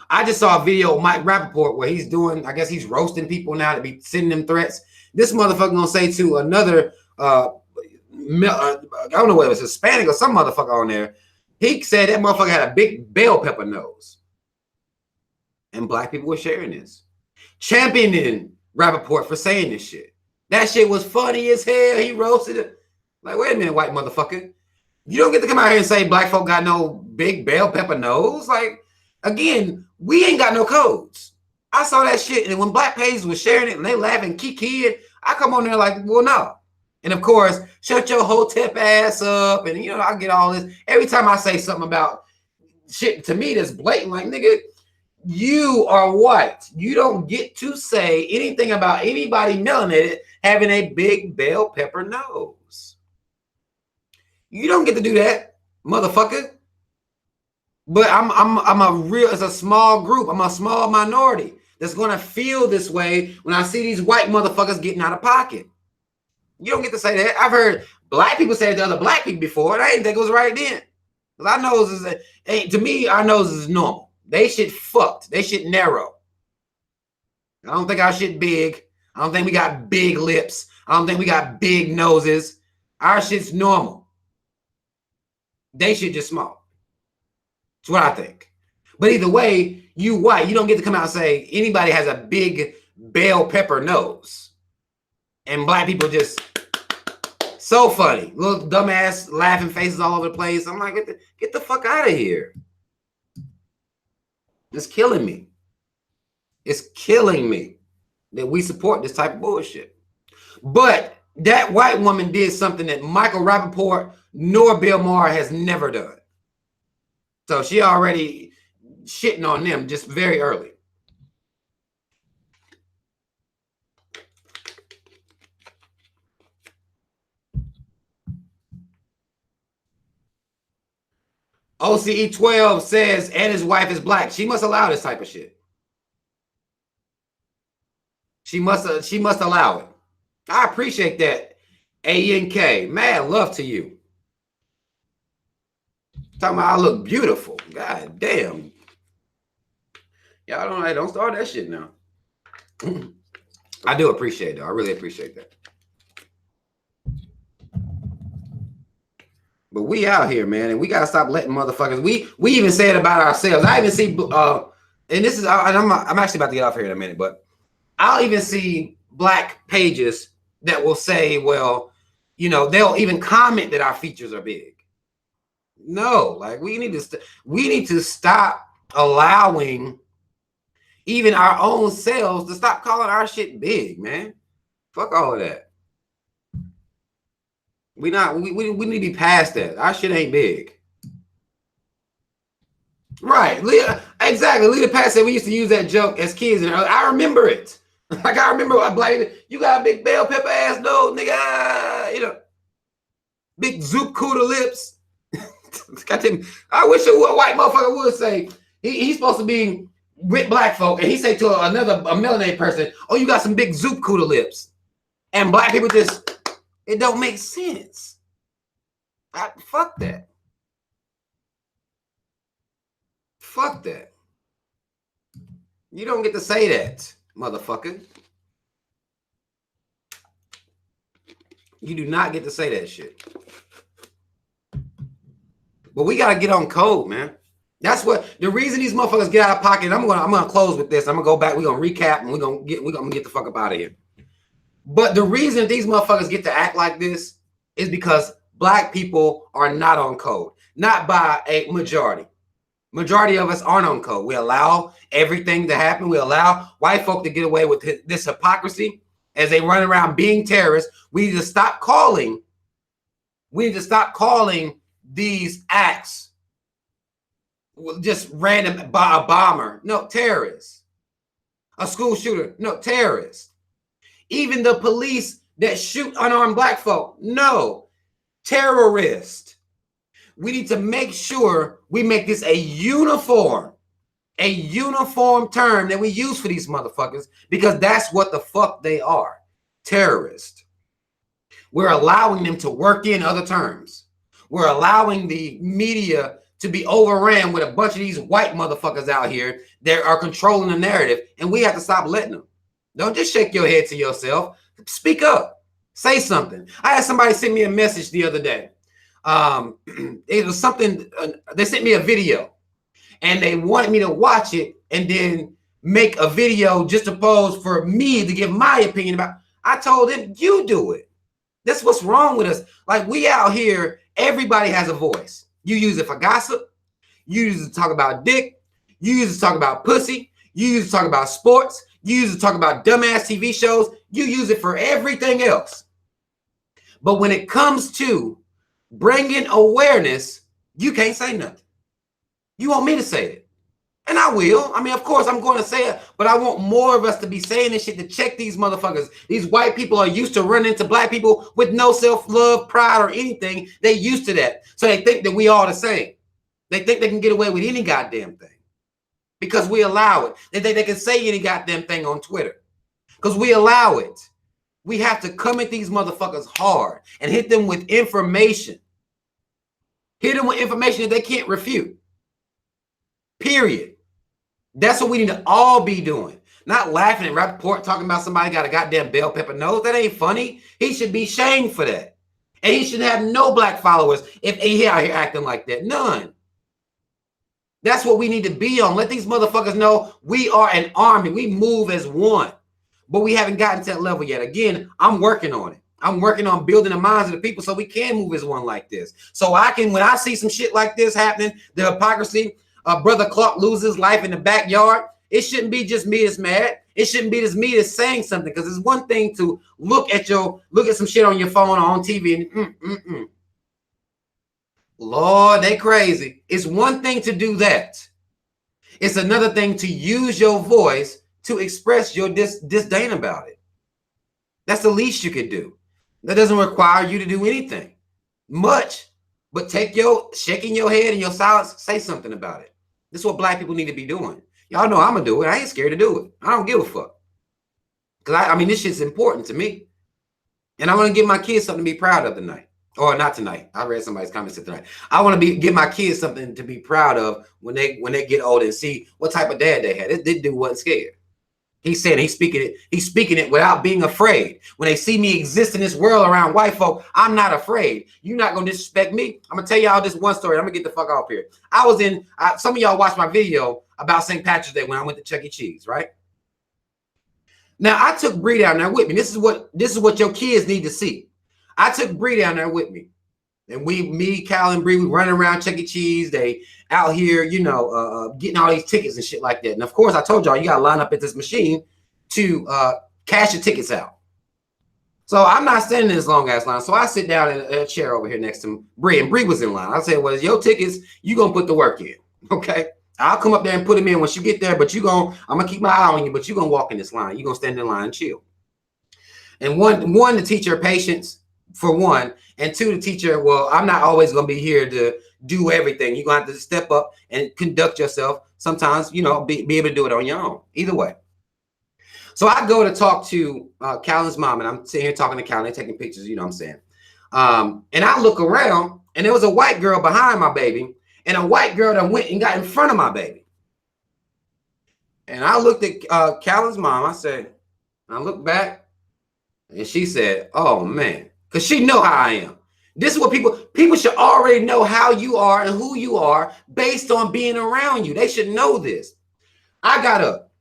I just saw a video of Mike Rappaport where he's doing, I guess he's roasting people now to be sending them threats. This motherfucker gonna say to another, I don't know whether it's Hispanic or some motherfucker on there, he said that motherfucker had a big bell pepper nose. And black people were sharing this. Championing Rappaport for saying this shit. That shit was funny as hell. He roasted it. Like, wait a minute, white motherfucker. You don't get to come out here and say black folk got no big bell pepper nose. Like, again, we ain't got no codes. I saw that shit, and when black pages was sharing it and they laughing, kiki, I come on there like, well, no. And of course, shut your hotep ass up, and I get all this. Every time I say something about shit to me that's blatant, like, nigga, you are white. You don't get to say anything about anybody melanated having a big bell pepper nose. You don't get to do that, motherfucker. But it's a small group. I'm a small minority that's gonna feel this way when I see these white motherfuckers getting out of pocket. You don't get to say that. I've heard black people say it to other black people before, and I didn't think it was right then. Because our noses to me, our noses is normal. They shit fucked. They shit narrow. I don't think our shit big. I don't think we got big lips. I don't think we got big noses. Our shit's normal. They shit just small. That's what I think. But either way, you white, you don't get to come out and say anybody has a big bell pepper nose. And black people just so funny. Little dumbass laughing faces all over the place. I'm like, get the fuck out of here. It's killing me. It's killing me that we support this type of bullshit. But that white woman did something that Michael Rappaport nor Bill Maher has never done. So she already shitting on them just very early. OCE 12 says, and his wife is black. She must allow this type of shit. She must allow it. I appreciate that. ANK, mad love to you. Talking about I look beautiful. God damn. Y'all don't start that shit now. I do appreciate it. I really appreciate that. But we out here, man, and we gotta stop letting motherfuckers. We even say it about ourselves. I even see, and this is, I'm actually about to get off here in a minute, but I'll even see black pages that will say, well, they'll even comment that our features are big. No, like we need to stop allowing even our own selves to stop calling our shit big, man. Fuck all of that. We need to be past that. Our shit ain't big. Right. Exactly. Lita Pat said we used to use that joke as kids, and I remember it. Like I remember I blamed it. You got a big bell pepper ass nose, nigga. Big zoop cooter lips. I wish a white motherfucker would say he's supposed to be with black folk, and he say to a melanated person, "Oh, you got some big zoop cooter lips," and black people just. It don't make sense. Fuck that. Fuck that. You don't get to say that, motherfucker. You do not get to say that shit. But we gotta get on code, man. That's what the reason these motherfuckers get out of pocket. I'm gonna close with this. I'm gonna go back. We're gonna recap and we're gonna get the fuck up out of here. But the reason these motherfuckers get to act like this is because black people are not on code, not by a majority. Majority of us aren't on code. We allow everything to happen. We allow white folk to get away with this hypocrisy as they run around being terrorists. We need to stop calling. We need to stop calling these acts just random. A bomber, no, terrorists. A school shooter, no, terrorists. Even the police that shoot unarmed black folk. No, terrorist. We need to make sure we make this a uniform term that we use for these motherfuckers, because that's what the fuck they are, terrorists. We're allowing them to work in other terms. We're allowing the media to be overran with a bunch of these white motherfuckers out here that are controlling the narrative, and we have to stop letting them. Don't just shake your head to yourself. Speak up. Say something. I had somebody send me a message the other day. It was something, they sent me a video, and they wanted me to watch it and then make a video just to pose for me to give my opinion about. I told them, you do it. That's what's wrong with us. Like, we out here, everybody has a voice. You use it for gossip. You use it to talk about dick. You use it to talk about pussy. You use it to talk about sports. You use it to talk about dumbass TV shows. You use it for everything else. But when it comes to bringing awareness, you can't say nothing. You want me to say it. And I will. I mean, of course, I'm going to say it, but I want more of us to be saying this shit to check these motherfuckers. These white people are used to running into black people with no self-love, pride, or anything. They used to that. So they think that we all the same. They think they can get away with any goddamn thing because we allow it. They think they can say any goddamn thing on Twitter because we allow it. We have to come at these motherfuckers hard and hit them with information. Hit them with information that they can't refute. Period. That's what we need to all be doing. Not laughing at Rappaport talking about somebody got a goddamn bell pepper nose. That ain't funny. He should be shamed for that. And he should have no black followers if he out here acting like that. None. That's what we need to be on. Let these motherfuckers know we are an army. We move as one. But we haven't gotten to that level yet. Again, I'm working on it. I'm working on building the minds of the people so we can move as one like this. So I can, when I see some shit like this happening, the hypocrisy, Brother Clark loses his life in the backyard, it shouldn't be just me that's mad. It shouldn't be just me that's saying something, because it's one thing to look at some shit on your phone or on TV and Lord, they crazy. It's one thing to do that. It's another thing to use your voice to express your disdain about it. That's the least you could do. That doesn't require you to do anything much, but take your shaking your head and your silence, say something about it. This is what black people need to be doing. Y'all know I'm gonna do it. I ain't scared to do it. I don't give a fuck. Because I mean, this shit's important to me. And I want to give my kids something to be proud of tonight. Or not tonight. I read somebody's comments tonight. I want to give my kids something to be proud of when they get older and see what type of dad they had. This dude wasn't scared. He's saying he's speaking it without being afraid. When they see me exist in this world around white folk, I'm not afraid. You're not gonna disrespect me. I'm gonna tell y'all this one story. I'm gonna get the fuck off here. I was in some of y'all watched my video about St. Patrick's Day when I went to Chuck E. Cheese, right? Now I took Bree down there with me. This is what your kids need to see. I took Bree down there with me. And me, Cal, and Bree, we running around Chuck E. Cheese. They out here, getting all these tickets and shit like that. And of course, I told y'all, you got to line up at this machine to cash your tickets out. So I'm not standing in this long ass line. So I sit down in a chair over here next to Bree, and Bree was in line. I said, well, your tickets, you going to put the work in. Okay. I'll come up there and put them in once you get there, but I'm going to keep my eye on you, but you're going to walk in this line. You're going to stand in line and chill. And one, to teach her patience, for one, and two, to teach her, well, I'm not always going to be here to do everything. You're going to have to step up and conduct yourself. Sometimes, be able to do it on your own. Either way. So I go to talk to Callan's mom, and I'm sitting here talking to Callan, taking pictures, you know what I'm saying? And I look around, and there was a white girl behind my baby, and a white girl that went and got in front of my baby. And I looked at Callan's mom. I looked back, and she said, oh, man. Because she know how I am. This is what people should already know how you are and who you are based on being around you. They should know this. I got up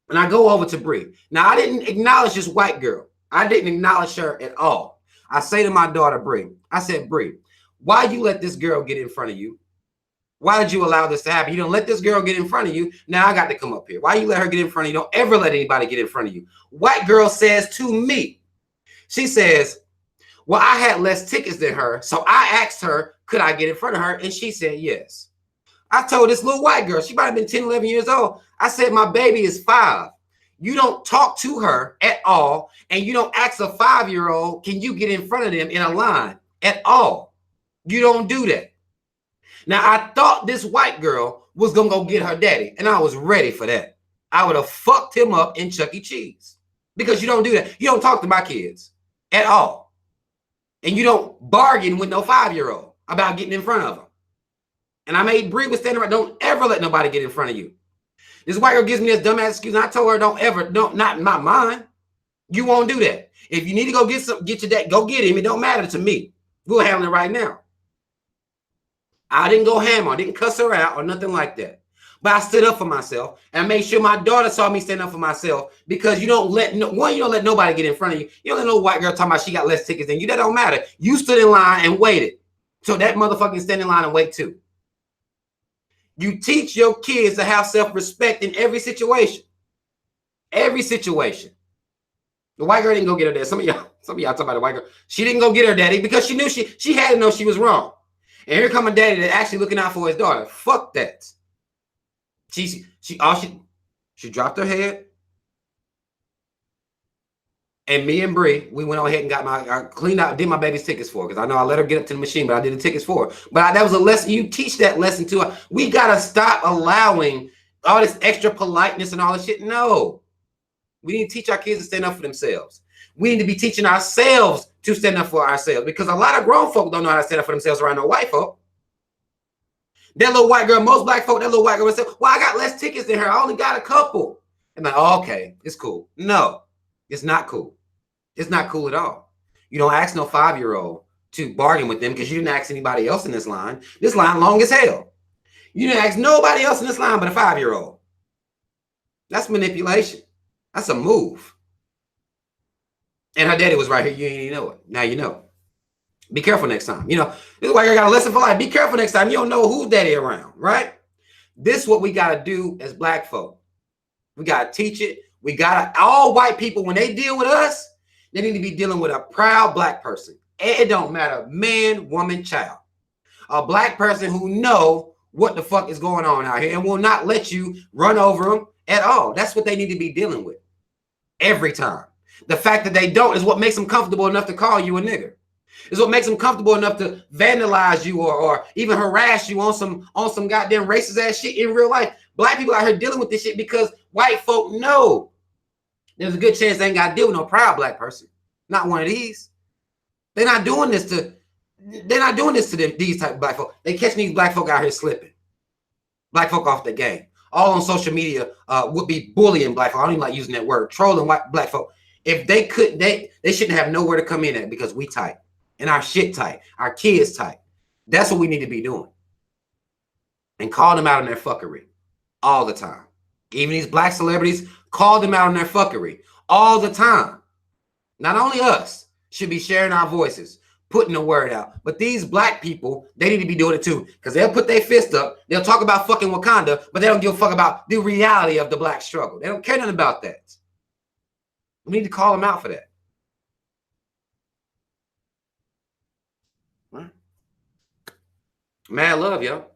and I go over to Bree. Now, I didn't acknowledge this white girl. I didn't acknowledge her at all. I say to my daughter, Bree, I said, Bree, why you let this girl get in front of you? Why did you allow this to happen? You don't let this girl get in front of you. Now I got to come up here. Why you let her get in front of you? Don't ever let anybody get in front of you. White girl says to me, she says, well, I had less tickets than her, so I asked her, could I get in front of her? And she said yes. I told this little white girl, she might have been 10, 11 years old. I said, my baby is 5. You don't talk to her at all, and you don't ask a 5-year-old, can you get in front of them in a line at all? You don't do that. Now, I thought this white girl was going to go get her daddy, and I was ready for that. I would have fucked him up in Chuck E. Cheese, because you don't do that. You don't talk to my kids at all. And you don't bargain with no 5-year-old about getting in front of them. And I made Bree was standing right. Don't ever let nobody get in front of you. This white girl gives me this dumbass excuse, and I told her, not mine. You won't do that. If you need to go get your dad, go get him. It don't matter to me. We'll handle it right now. I didn't go ham on, didn't cuss her out or nothing like that. But I stood up for myself and made sure my daughter saw me stand up for myself, because you don't let nobody get in front of you. You don't let no white girl talking about she got less tickets than you. That don't matter. You stood in line and waited. So that motherfucking stand in line and wait too. You teach your kids to have self-respect in every situation. Every situation. The white girl didn't go get her dad. Some of y'all talk about the white girl. She didn't go get her daddy because she knew she had to know she was wrong. And here come a daddy that's actually looking out for his daughter. Fuck that. She dropped her head. And me and Bree, we went on ahead and got cleaned out, did my baby's tickets for her, because I know I let her get up to the machine, but I did the tickets for her. But that was a lesson. You teach that lesson to her. We got to stop allowing all this extra politeness and all this shit. No. We need to teach our kids to stand up for themselves. We need to be teaching ourselves to stand up for ourselves, because a lot of grown folk don't know how to stand up for themselves around no white folk. That little white girl, most black folk, that little white girl would say, well, I got less tickets than her. I only got a couple. And like, oh, okay, it's cool. No, it's not cool. It's not cool at all. You don't ask no 5-year-old to bargain with them, because you didn't ask anybody else in this line. This line long as hell. You didn't ask nobody else in this line but a 5-year-old. That's manipulation. That's a move. And her daddy was right here. You didn't even know it. Now you know. Be careful next time. You know, this is why you got a lesson for life. Be careful next time. You don't know who's daddy around, right? This is what we got to do as black folk. We got to teach it. We got to, all white people, when they deal with us, they need to be dealing with a proud black person. It don't matter, man, woman, child. A black person who know what the fuck is going on out here and will not let you run over them at all. That's what they need to be dealing with every time. The fact that they don't is what makes them comfortable enough to call you a nigger. Is what makes them comfortable enough to vandalize you or even harass you on some goddamn racist ass shit in real life. Black people out here dealing with this shit because white folk know there's a good chance they ain't got to deal with no proud black person. Not one of these. They're not doing this to them, these type of black folk. They catching these black folk out here slipping. Black folk off the game. All on social media would be bullying black folk. I don't even like using that word. Trolling white black folk. If they could, they shouldn't have nowhere to come in at, because we tight. And our shit tight. Our kids tight. That's what we need to be doing. And call them out on their fuckery. All the time. Even these black celebrities, call them out on their fuckery. All the time. Not only us should be sharing our voices, putting the word out, but these black people, they need to be doing it too, because they'll put their fist up, they'll talk about fucking Wakanda, but they don't give a fuck about the reality of the black struggle. They don't care nothing about that. We need to call them out for that. Right. Mad love, yo.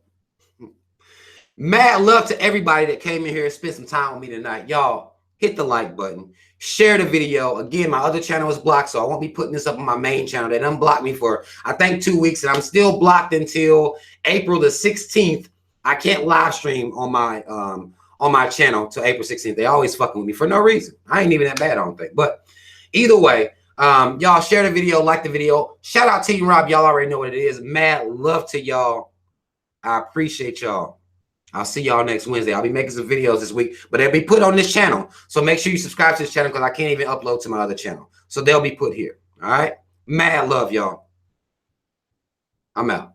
Mad love to everybody that came in here and spent some time with me tonight. Y'all, hit the like button. Share the video. Again, my other channel is blocked, so I won't be putting this up on my main channel. They unblocked me for, I think, 2 weeks, and I'm still blocked until April the 16th. I can't live stream on my channel till April 16th. They always fucking with me for no reason. I ain't even that bad, I don't think. But either way, y'all share the video, like the video. Shout out Team Rob. Y'all already know what it is. Mad love to y'all. I appreciate y'all. I'll see y'all next Wednesday. I'll be making some videos this week, but they'll be put on this channel. So make sure you subscribe to this channel, because I can't even upload to my other channel. So they'll be put here. All right. Mad love, y'all. I'm out.